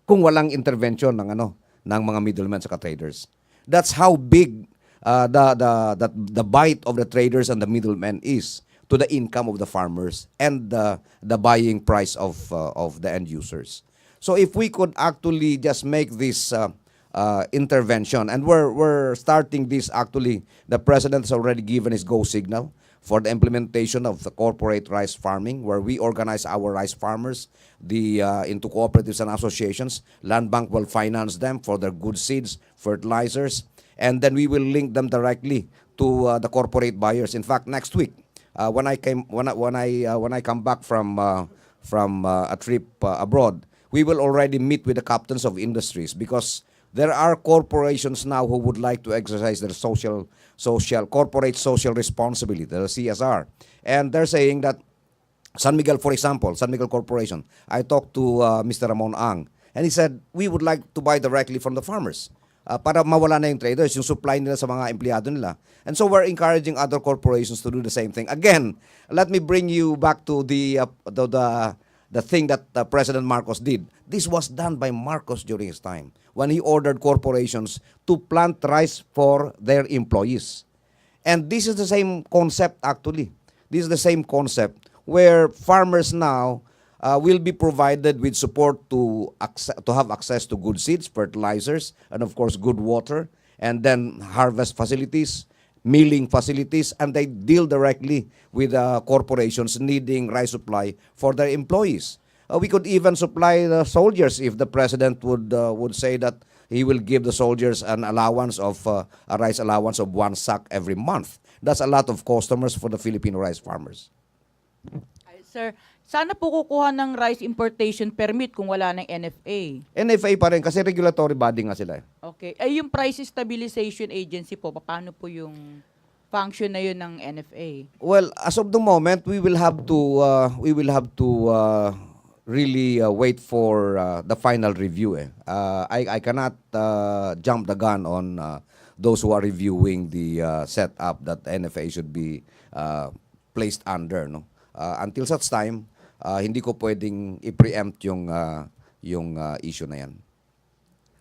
Kung walang intervention ng mga middlemen sa traders. That's how big the bite of the traders and the middlemen is to the income of the farmers and the buying price of the end users. So if we could actually just make this intervention, and we're starting this actually, the president has already given his go signal for the implementation of the corporate rice farming, where we organize our rice farmers into cooperatives and associations. Land Bank will finance them for their good seeds, fertilizers, and then we will link them directly to the corporate buyers. In fact, next week, when I come back from a trip abroad, we will already meet with the captains of industries, because there are corporations now who would like to exercise their corporate social responsibility, the CSR. And they're saying that San Miguel, for example, San Miguel Corporation, I talked to Mr. Ramon Ang, and he said, we would like to buy directly from the farmers para mawala na yung traders, yung supply nila sa mga empleyado nila. And so we're encouraging other corporations to do the same thing. Again, let me bring you back to the thing that President Marcos did. This was done by Marcos during his time, when he ordered corporations to plant rice for their employees. And this is the same concept, actually. This is the same concept where farmers now will be provided with support to have access to good seeds, fertilizers, and of course good water, and then harvest facilities, milling facilities, and they deal directly with corporations needing rice supply for their employees. We could even supply the soldiers if the president would say that he will give the soldiers an allowance of a rice allowance of 1 sack every month. That's a lot of customers for the Filipino rice farmers. Sir, sana po kukuha ng rice importation permit kung wala ng NFA. NFA pa rin kasi regulatory body nga sila. Okay. Yung price stabilization agency po, paano po yung function na yun ng NFA? Well, as of the moment, we will have to really wait for the final review. I cannot jump the gun on those who are reviewing the setup that NFA should be placed under. No? Until such time, hindi ko pwedeng i-preempt yung issue na yan.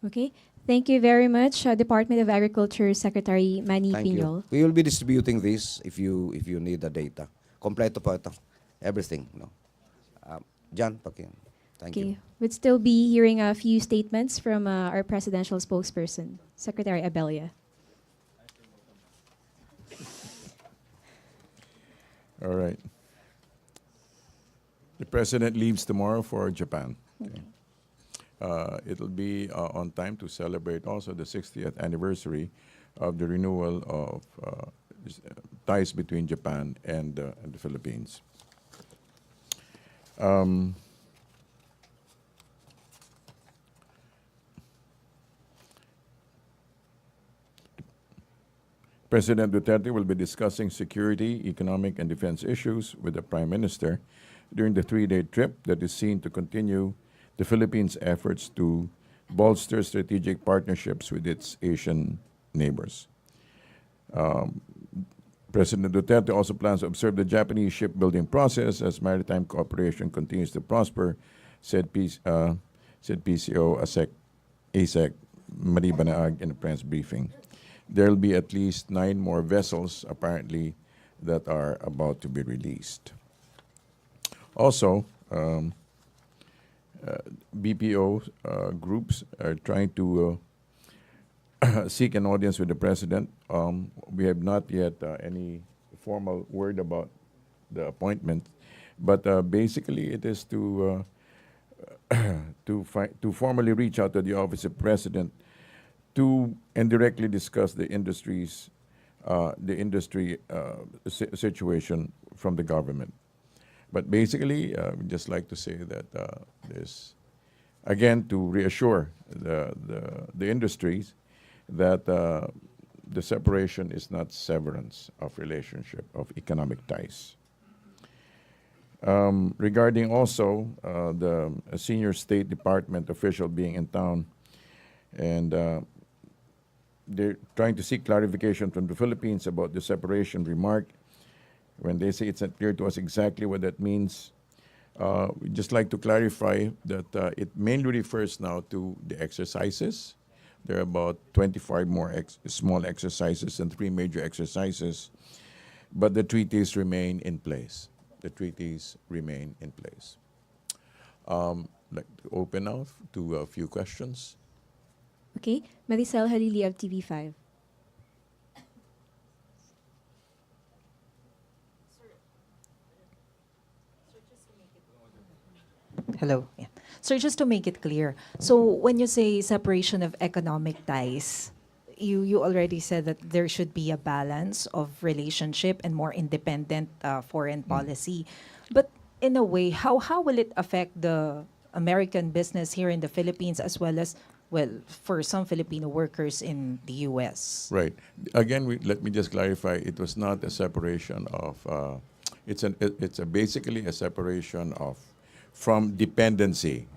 Okay. Thank you very much, Department of Agriculture Secretary Manny Thank Piñol. you. We will be distributing this if you need the data. Kompleto po ito. Everything. No? John, thank you. We'd still be hearing a few statements from our presidential spokesperson, Secretary Abella. All right. The president leaves tomorrow for Japan. Okay. it'll be on time to celebrate also the 60th anniversary of the renewal of ties between Japan and the Philippines. President Duterte will be discussing security, economic, and defense issues with the Prime Minister during the three-day trip that is seen to continue the Philippines' efforts to bolster strategic partnerships with its Asian neighbors. President Duterte also plans to observe the Japanese shipbuilding process as maritime cooperation continues to prosper, said PCO ASEC Marie Banaag in a press briefing. There will be at least 9 more vessels, apparently, that are about to be released. Also, BPO groups are trying to seek an audience with the president. We have not yet any formal word about the appointment, but basically it is to formally reach out to the office of president to and directly discuss the industry situation from the government. But basically, we'd just like to say that this, again, to reassure the industries that the separation is not severance of relationship, of economic ties. Regarding also the senior State Department official being in town, and they're trying to seek clarification from the Philippines about the separation remark. When they say it's not clear to us exactly what that means, we'd just like to clarify that it mainly refers now to the exercises. There are about 25 more small exercises and 3 major exercises, but the treaties remain in place. The treaties remain in place. I'd like to open now to a few questions. Okay, Maricel Halili of TV5. Hello. Yeah. Sir, just to make it clear, so when you say separation of economic ties, you already said that there should be a balance of relationship and more independent foreign policy. But in a way, how will it affect the American business here in the Philippines as well as, well, for some Filipino workers in the U.S.? Right. Again, let me just clarify. It was not a separation of. It's basically a separation of from dependency.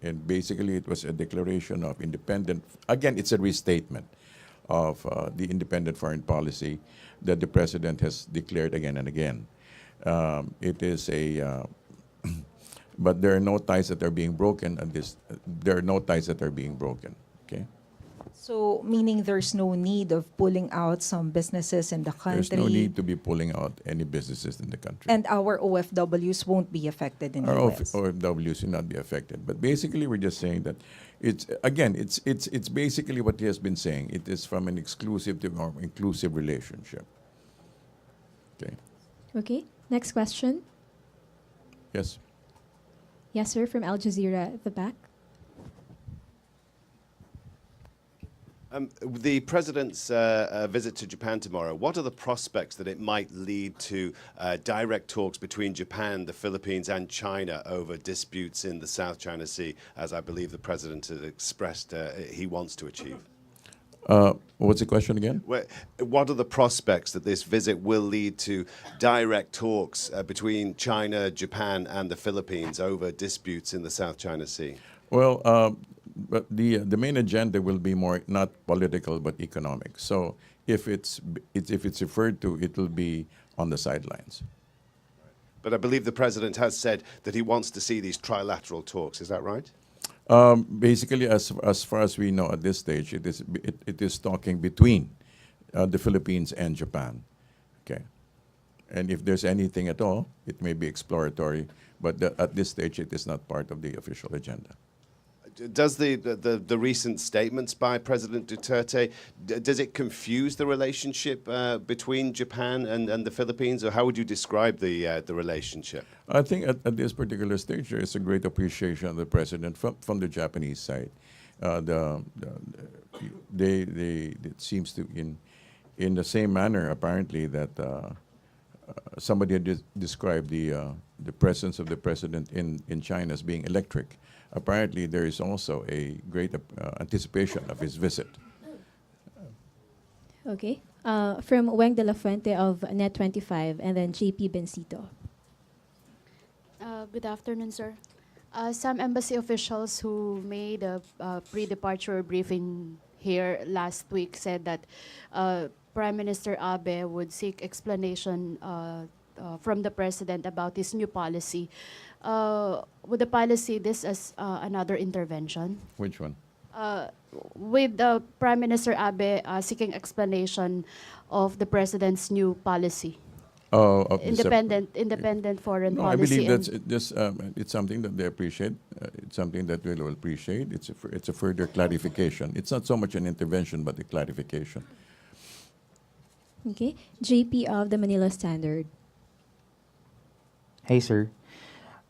And basically, it was a declaration of independent. Again, it's a restatement of the independent foreign policy that the president has declared again and again. It is a. But there are no ties that are being broken, and there are no ties that are being broken. Okay. So, meaning there's no need of pulling out some businesses in the country. There's no need to be pulling out any businesses in the country. And our OFWs won't be affected in the Our US. OFWs will not be affected. But basically, we're just saying that it's basically what he has been saying. It is from an exclusive to more inclusive relationship. Okay. Okay, next question. Yes. Yes, sir, from Al Jazeera at the back. The president's visit to Japan tomorrow, what are the prospects that it might lead to direct talks between Japan, the Philippines, and China over disputes in the South China Sea, as I believe the president has expressed he wants to achieve? What's the question again? What are the prospects that this visit will lead to direct talks between China, Japan, and the Philippines over disputes in the South China Sea? Well, but the main agenda will be more not political but economic. So if it's referred to, it will be on the sidelines. But I believe the president has said that he wants to see these trilateral talks. Is that right? Basically, as far as we know at this stage, it is talking between the Philippines and Japan. Okay, and if there's anything at all, it may be exploratory. But at this stage, it is not part of the official agenda. does the recent statements by President Duterte, does it confuse the relationship between Japan and the Philippines, or how would you describe the relationship? I think at this particular stage, there is a great appreciation of the president from the Japanese side. It seems to in the same manner apparently that somebody had described the presence of the president in China as being electric. Apparently, there is also a great anticipation of his visit. Okay. From Weng de la Fuente of Net25, and then JP Bencito. Good afternoon, sir. Some embassy officials who made a pre-departure briefing here last week said that Prime Minister Abe would seek explanation from the president about his new policy. Would the policy this as another intervention? Which one? With Prime Minister Abe seeking explanation of the president's new policy. Of the Independent foreign No, I policy. believe it's something that they appreciate. It's something that we will appreciate. It's a further clarification. It's not so much an intervention, but a clarification. Okay. JP of the Manila Standard. Hi, sir.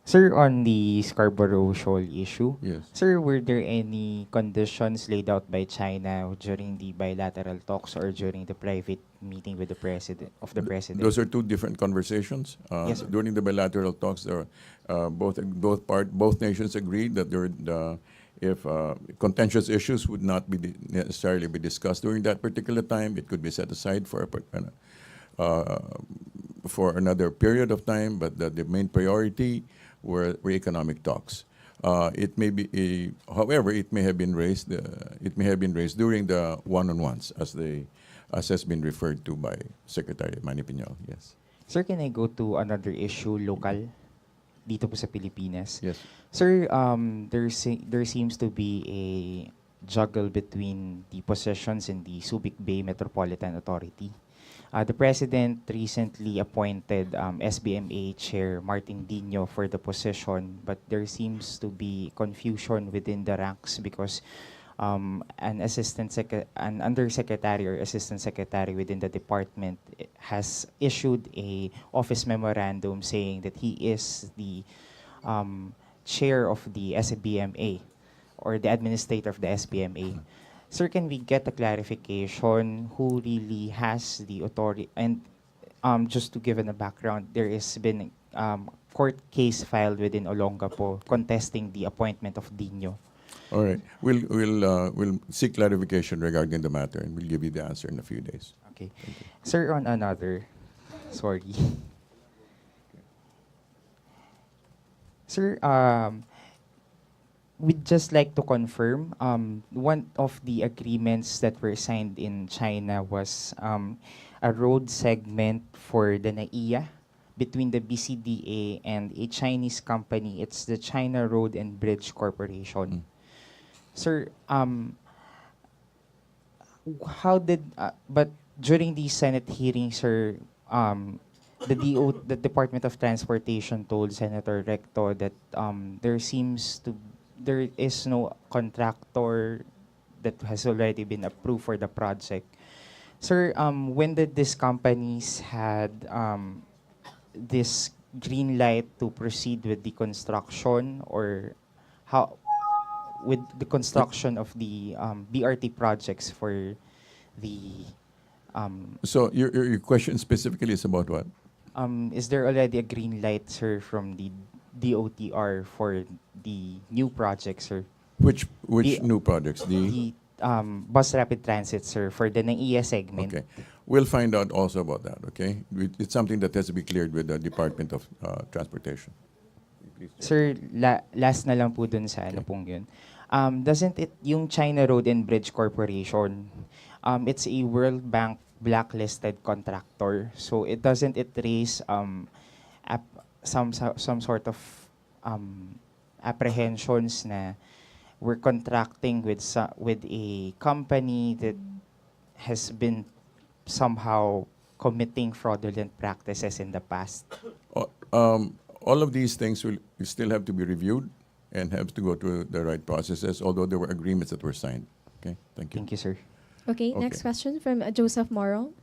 Sir, on the Scarborough Shoal issue, Yes. sir, were there any conditions laid out by China during the bilateral talks or during the private meeting with the president? Those are two different conversations. Yes, sir. During the bilateral talks, there both nations agreed that if contentious issues would not be necessarily be discussed during that particular time, it could be set aside for another period of time. But the main priority were economic talks. It may be, however, it may have been raised. It may have been raised during the one-on-ones, as has been referred to by Secretary Manny Piñol. Yes. Sir, can I go to another issue, local, dito po sa Pilipinas? Yes. Sir, there seems to be a juggle between the possessions in the Subic Bay Metropolitan Authority. The President recently appointed SBMA Chair Martin Dino for the position, but there seems to be confusion within the ranks because an undersecretary or assistant secretary within the department has issued a office memorandum saying that he is the chair of the SBMA or the administrator of the SBMA. Sir, can we get a clarification who really has the authority? And just to give a background, there has been court case filed within Olongapo contesting the appointment of Dino. All right. We'll seek clarification regarding the matter, and we'll give you the answer in a few days. Okay. Sir, on another, sorry. Sir, we'd just like to confirm, one of the agreements that were signed in China was a road segment for the NAIA between the BCDA and a Chinese company. It's the China Road and Bridge Corporation. Sir, but during the Senate hearing, sir, the Department of Transportation told Senator Recto that there is no contractor that has already been approved for the project. Sir, when did these companies had this green light to proceed with the construction, or how with the construction of the BRT projects for the So your question specifically is about what? is there already a green light, sir, from the DOTR for the new projects, sir? Which new projects? The bus rapid transit, sir, for the NAIA segment. Okay. We'll find out also about that, okay? It's something that has to be cleared with the Department of Transportation. Sir, last na lang po dun sa ano pong yun. Doesn't it, yung China Road and Bridge Corporation, it's a World Bank blacklisted contractor. So it doesn't it raise some sort of apprehensions na we're contracting with a company that has been somehow committing fraudulent practices in the past? All of these things will still have to be reviewed and have to go through the right processes, although there were agreements that were signed. Okay, thank you. Thank you, sir. Okay, next question from Joseph Morrow.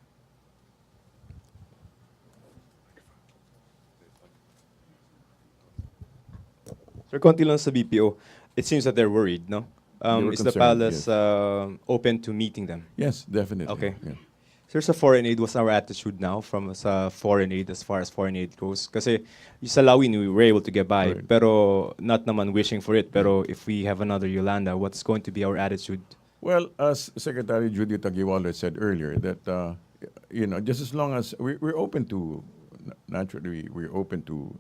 Sir, konti lang sa BPO. It seems that they're worried, no? They were Is the concerned, palace open to meeting them? Yes, definitely. Okay. Yeah. Sir, sa foreign aid, what's our attitude now from sa foreign aid as far as foreign aid goes? Kasi sa Lawin, we were able to get by, Right. pero not naman wishing for it. Pero if we have another Yolanda, what's going to be our attitude? Well, as Secretary Judy Tagiwala said earlier, that just as long as we're open to, naturally, we're open to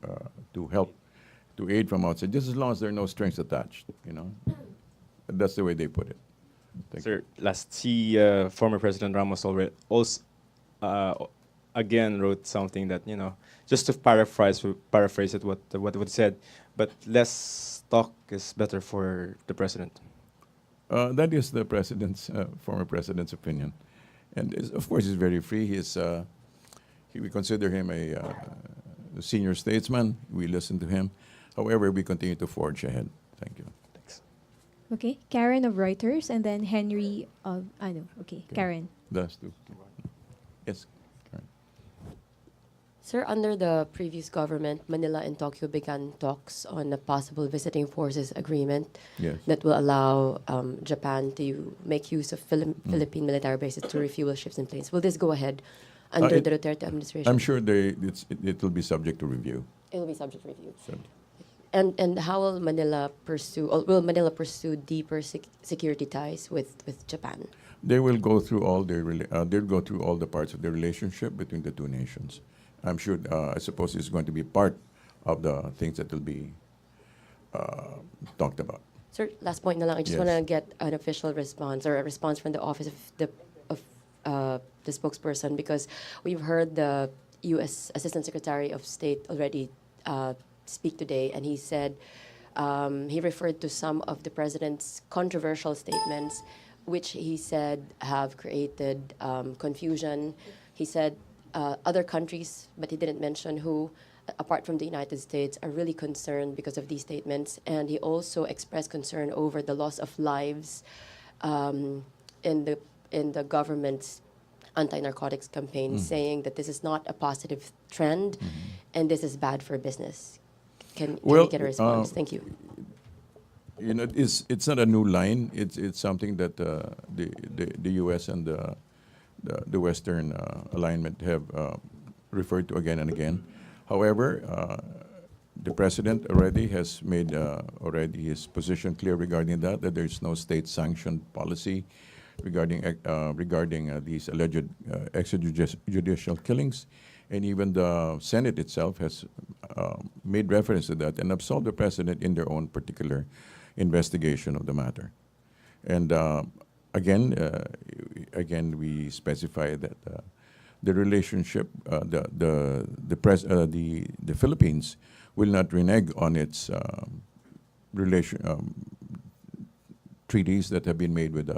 help, to aid from outside, just as long as there are no strings attached. That's the way they put it. Thank you. Sir, last former President Ramos already also again wrote something that just to paraphrase it what it said, but less talk is better for the president. That is the former president's opinion, and of course he's very free. We consider him a senior statesman. We listen to him. However, we continue to forge ahead. Thank you. Okay, Karen of Reuters, and then Henry of, Karen. That's two. Yes. Sir, under the previous government, Manila and Tokyo began talks on a possible visiting forces agreement Yes. that will allow Japan to make use of Philippine military bases to refuel ships and planes. Will this go ahead under the Duterte administration? I'm sure it will be subject to review. It will be subject to review. So, And how will Manila pursue? Or will Manila pursue deeper security ties with Japan? they will go through all they'll go through all the parts of the relationship between the two nations. I'm sure. I suppose it's going to be part of the things that will be talked about. Sir, last point na lang. I just Yes. want to get an official response or a response from the office of the spokesperson, because we've heard the U.S. Assistant Secretary of State already speak today, and he said he referred to some of the president's controversial statements, which he said have created confusion. He said other countries, but he didn't mention who, apart from the United States, are really concerned because of these statements. And he also expressed concern over the loss of lives in the government's anti-narcotics campaign, saying that this is not a positive trend and this is bad for business. Can we get a response? Thank you. It's not a new line. It's something that the U.S. and the Western alignment have referred to again and again. However, the president already has made already his position clear regarding that there's no state-sanctioned policy regarding these alleged extrajudicial killings, and even the Senate itself has made reference to that and absolved the president in their own particular investigation of the matter. And again, we specify that the relationship, the Philippines will not renege on its treaties that have been made with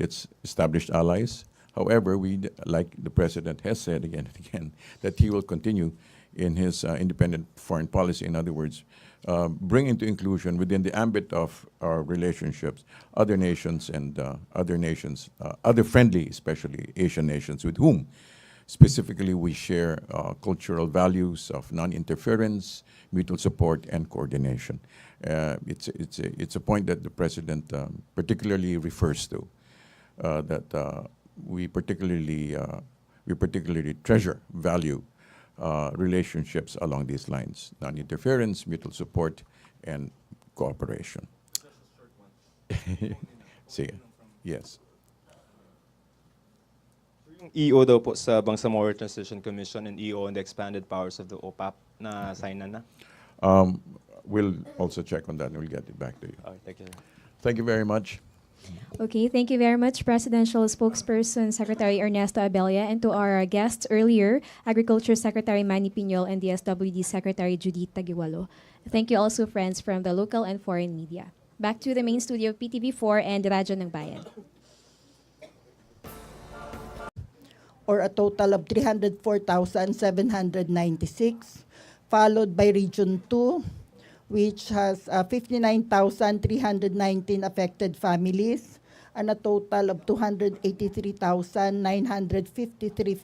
its established allies. However, like the president has said again and again, that he will continue in his independent foreign policy. In other words, bring into inclusion within the ambit of our relationships other nations and other friendly, especially Asian nations, with whom specifically we share cultural values of non-interference, mutual support, and coordination. It's a point that the president particularly refers to, that we particularly treasure, value relationships along these lines: non-interference, mutual support, and cooperation. Sige. Yes. Yung EO daw po sa Bangsamoro Transition Commission and EO and the expanded powers of the OPAP na sign na. We'll also check on that and we'll get it back to you. Thank you. Thank you very much. Okay, thank you very much, Presidential Spokesperson Secretary Ernesto Abella, and to our guests earlier, Agriculture Secretary Manny Piñol and DSWD Secretary Judith Tagiwalo. Thank you also, friends from the local and foreign media. Back to the main studio of PTV4 and Radyo ng Bayan. Or a total of 304,796, followed by Region 2 which has 59,319 affected families and a total of 283,953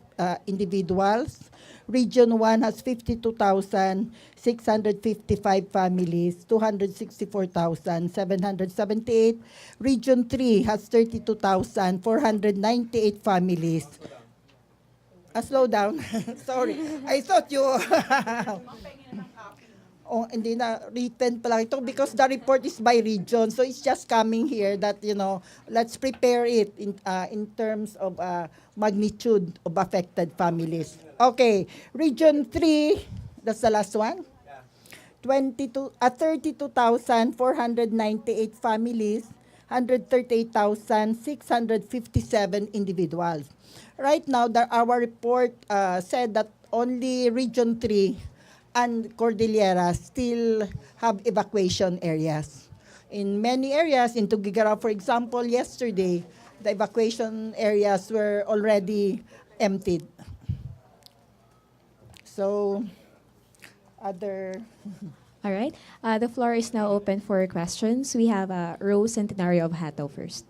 individuals. Region 1 has 52,655 families, 264,778. Region 3 has 32,498 families. Slow down. Sorry. I thought you... Oh, hindi na written pala ito because the report is by region. So it's just coming here that, let's prepare it in terms of magnitude of affected families. Okay, region 3, that's the last one. 32,498 families, 138,657 individuals. Right now, our report said that only region 3 and Cordillera still have evacuation areas. In many areas, in Tugigaraw, for example, yesterday, the evacuation areas were already emptied. So, other... All right. The floor is now open for questions. We have Rose Centenario of Hato first.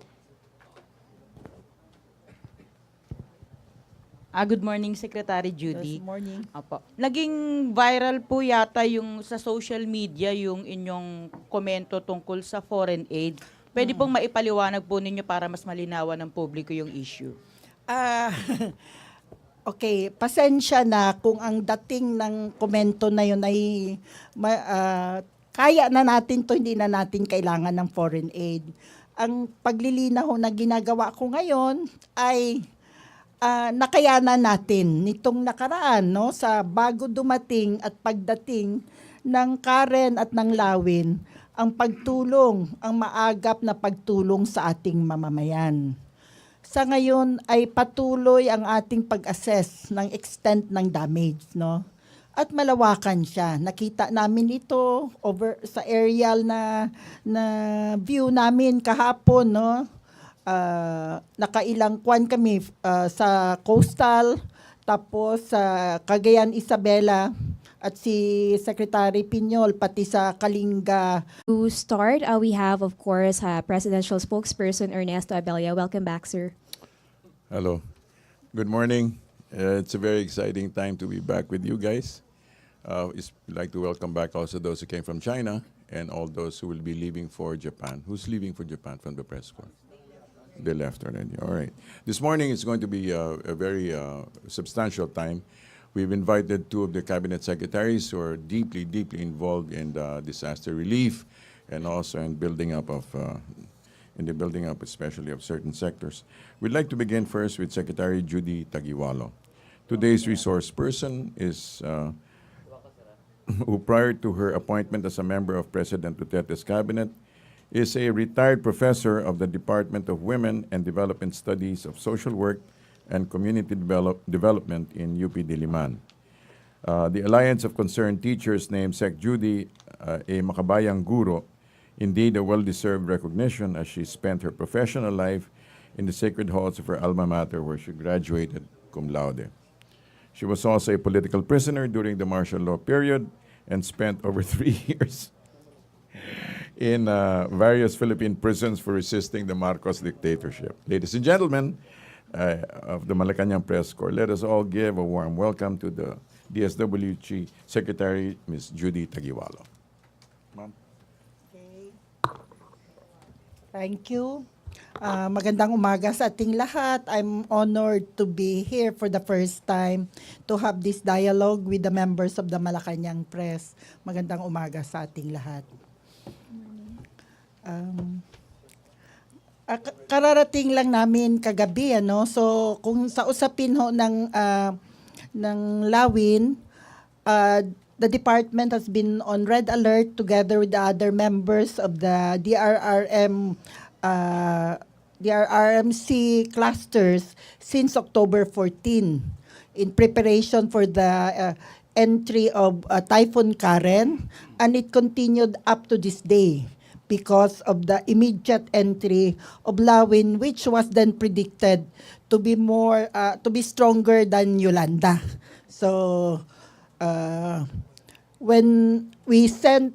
Good morning, Secretary Judy. Good morning. Apo. Naging viral po yata yung sa social media yung inyong komento tungkol sa foreign aid. Pwede pong maipaliwanag po ninyo para mas malinawan ng publiko yung issue. Okay, pasensya na kung ang dating ng komento na yun ay kaya na natin to, hindi na natin kailangan ng foreign aid. Ang paglilinaw na ginagawa ko ngayon ay nakayanan natin nitong nakaraan, no, sa bago dumating at pagdating ng Karen at ng Lawin, ang pagtulong, ang maagap na pagtulong sa ating mamamayan. Sa ngayon ay patuloy ang ating pag-assess ng extent ng damage, no? At malawakan siya. Nakita namin ito over sa aerial na view namin kahapon, no? Nakailang kwan kami sa coastal, tapos sa Cagayan Isabela at si Secretary Piñol, pati sa Kalinga. To start, we have, of course, Presidential Spokesperson Ernesto Abella. Welcome back, sir. Hello. Good morning. It's a very exciting time to be back with you guys. I'd like to welcome back also those who came from China and all those who will be leaving for Japan. Who's leaving for Japan from the press corps? They left already. All right. This morning is going to be a very substantial time. We've invited two of the cabinet secretaries who are deeply, deeply involved in disaster relief and also in building up of, especially of certain sectors. We'd like to begin first with Secretary Judy Tagiwalo. Today's resource person is who, prior to her appointment as a member of President Duterte's cabinet, is a retired professor of the Department of Women and Development Studies of Social Work and Community Development in UP Diliman. The Alliance of Concerned Teachers named Sec Judy a makabayang guro, indeed a well-deserved recognition as she spent her professional life in the sacred halls of her alma mater where she graduated cum laude. She was also a political prisoner during the martial law period and spent over 3 years in various Philippine prisons for resisting the Marcos dictatorship. Ladies and gentlemen of the Malacanang Press Corps, let us all give a warm welcome to the DSWG Secretary, Ms. Judy Tagiwalo. Ma'am. Okay. Thank you. Magandang umaga sa ating lahat. I'm honored to be here for the first time to have this dialogue with the members of the Malacanang Press. Magandang umaga sa ating lahat. Kararating lang namin kagabi, ano? So kung sa usapin ho ng Lawin, the department has been on red alert together with the other members of the DRRMC clusters since October 14 in preparation for the entry of Typhoon Karen, and it continued up to this day because of the immediate entry of Lawin, which was then predicted to be stronger than Yolanda. So when we sent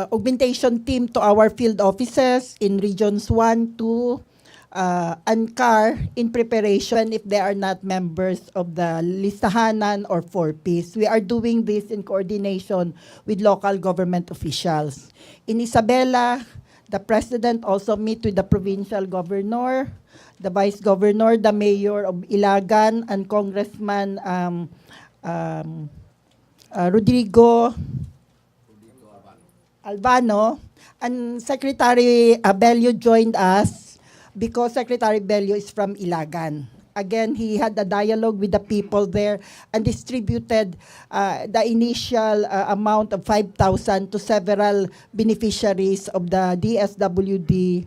augmentation team to our field offices in regions 1, 2, and CAR in preparation if they are not members of the listahanan or 4Ps. We are doing this in coordination with local government officials. In Isabela, the President also meet with the provincial governor, the vice governor, the mayor of Ilagan, and Congressman Rodrigo Albano, and Secretary Abelio joined us because Secretary Bello is from Ilagan. Again, he had a dialogue with the people there and distributed the initial amount of 5,000 to several beneficiaries of the DSWD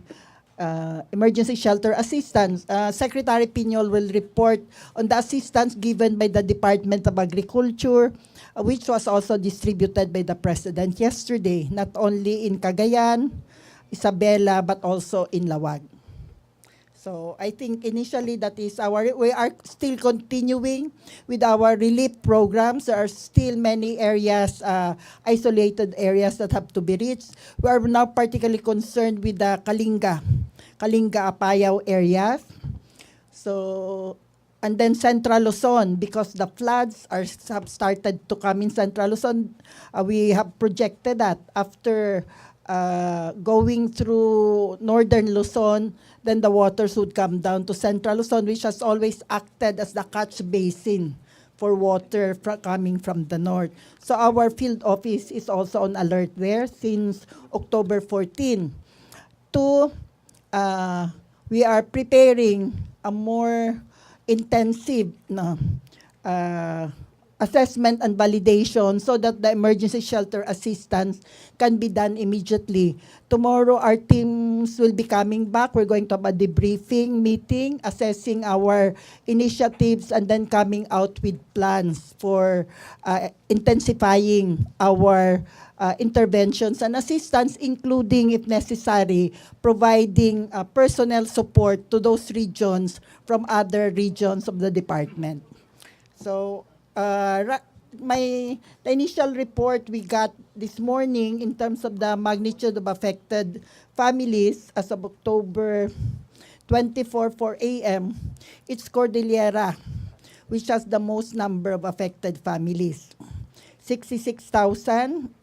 emergency shelter assistance. Secretary Piñol will report on the assistance given by the Department of Agriculture, which was also distributed by the President yesterday, not only in Cagayan, Isabela, but also in Lawag. So I think initially that is we are still continuing with our relief programs. There are still many areas, isolated areas that have to be reached. We are now particularly concerned with the Kalinga Apayao areas. So, and then Central Luzon, because the floods have started to come in Central Luzon. We have projected that after going through northern Luzon, then the waters would come down to Central Luzon, which has always acted as the catch basin for water coming from the north. So our field office is also on alert there since October 14. Two, we are preparing a more intensive assessment and validation so that the emergency shelter assistance can be done immediately. Tomorrow, our teams will be coming back. We're going to have a debriefing meeting, assessing our initiatives, and then coming out with plans for intensifying our interventions and assistance, including, if necessary, providing personnel support to those regions from other regions of the department. So, the initial report we got this morning in terms of the magnitude of affected families as of October 24, 4 a.m., it's Cordillera, which has the most number of affected families. 66,875.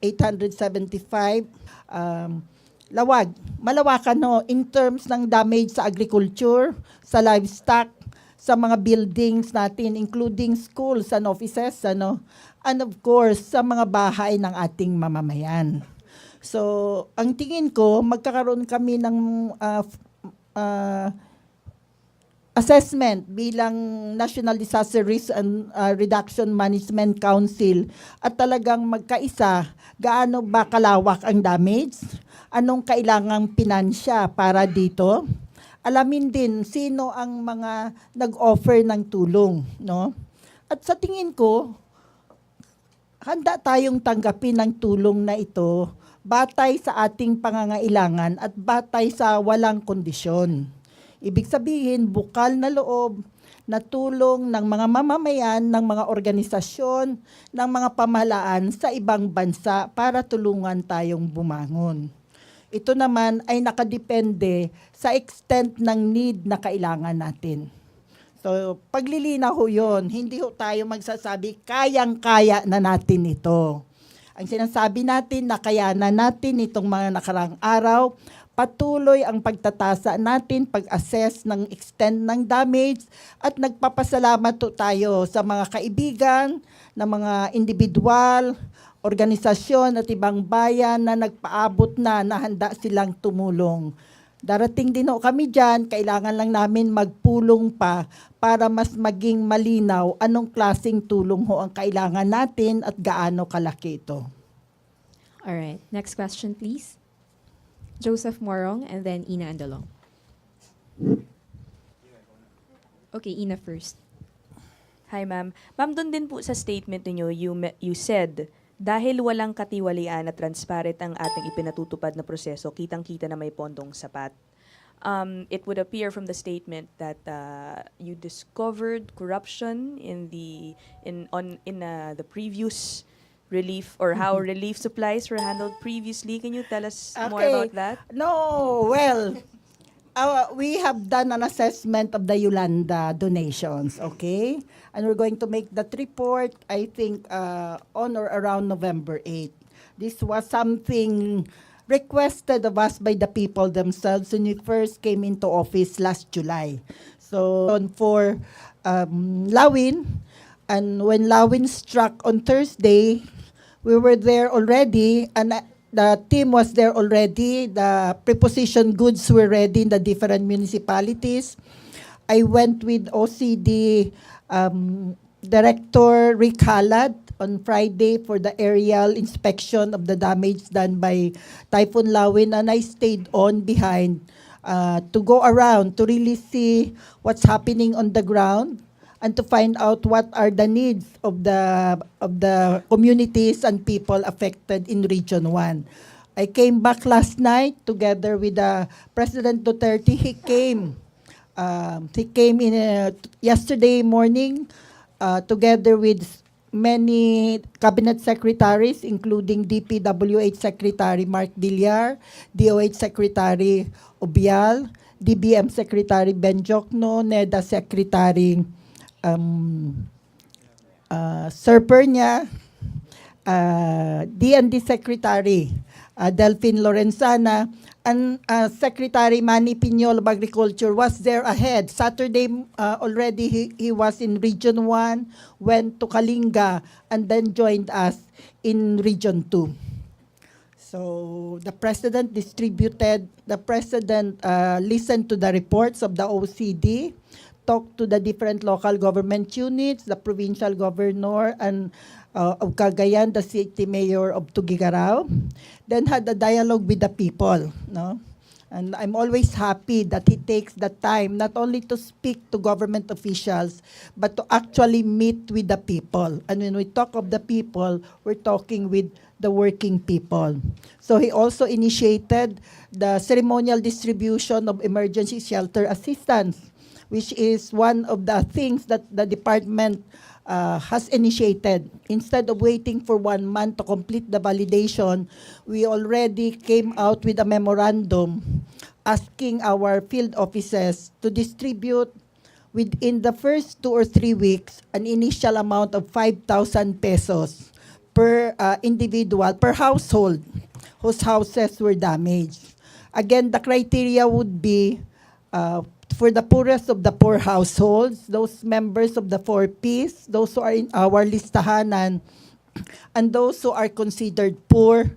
Lawag, malawakan no, in terms ng damage sa agriculture, sa livestock, sa mga buildings natin, including schools and offices, and of course, sa mga bahay ng ating mamamayan. So, ang tingin ko, magkakaroon kami ng assessment bilang National Disaster Risk and Reduction Management Council at talagang magkaisa gaano ba kalawak ang damage, anong kailangang pinansya para dito. Alamin din sino ang mga nag-offer ng tulong, no? At sa tingin ko, handa tayong tanggapin ang tulong na ito batay sa ating pangangailangan at batay sa walang kondisyon. Ibig sabihin, bukal na loob na tulong ng mga mamamayan, ng mga organisasyon, ng mga pamahalaan sa ibang bansa para tulungan tayong bumangon. Ito naman ay nakadepende sa extent ng need na kailangan natin. So, paglilinaw ho yun, hindi ho tayo magsasabi, kayang-kaya na natin ito. Ang sinasabi natin, nakayanan natin itong mga nakarang araw, patuloy ang pagtatasa natin, pag-assess ng extent ng damage, at nagpapasalamat ho tayo sa mga kaibigan, na mga individual, organisasyon at ibang bayan na nagpaabot na handa silang tumulong. Darating din ho kami dyan, kailangan lang namin magpulong pa para mas maging malinaw anong klaseng tulong ho ang kailangan natin at gaano kalaki ito. Alright, next question please. Joseph Morong and then Ina Andalong. Okay, Ina first. Hi, ma'am. Ma'am, doon din po sa statement niyo, you said, dahil walang katiwalian at transparent ang ating ipinatutupad na proseso, kitang-kita na may pondong sapat. It would appear from the statement that you discovered corruption in the previous relief, or how relief supplies were handled previously. Can you tell us more about that? No, well, we have done an assessment of the Yolanda donations, okay? And we're going to make that report, I think, on or around November 8th. This was something requested of us by the people themselves when we first came into office last July. So for Lawin, and when Lawin struck on Thursday, we were there already, and the team was there already. The preposition goods were ready in the different municipalities. I went with OCD Director Rick Halad on Friday for the aerial inspection of the damage done by Typhoon Lawin, and I stayed on behind to go around to really see what's happening on the ground and to find out what are the needs of the communities and people affected in Region 1. I came back last night together with President Duterte. He came in yesterday morning together with many cabinet secretaries, including DPWH Secretary Mark Villar, DOH Secretary Obial, DBM Secretary Ben Jokno, NEDA Secretary Sir Pernia, D&D Secretary Delphine Lorenzana, and Secretary Manny Piñol of Agriculture was there ahead. Saturday already he was in Region 1, went to Kalinga, and then joined us in Region 2. So the President listened to the reports of the OCD, talked to the different local government units, the provincial governor, and of Cagayan, the city mayor of Tugigaraw, then had a dialogue with the people, no? And I'm always happy that he takes the time not only to speak to government officials, but to actually meet with the people. And when we talk of the people, we're talking with the working people. So he also initiated the ceremonial distribution of emergency shelter assistance, which is one of the things that the department has initiated. Instead of waiting for 1 month to complete the validation, we already came out with a memorandum asking our field offices to distribute within the first 2 or 3 weeks an initial amount of 5,000 pesos per individual, per household whose houses were damaged. Again, the criteria would be for the poorest of the poor households, those members of the 4Ps, those who are in our listahanan, and those who are considered poor,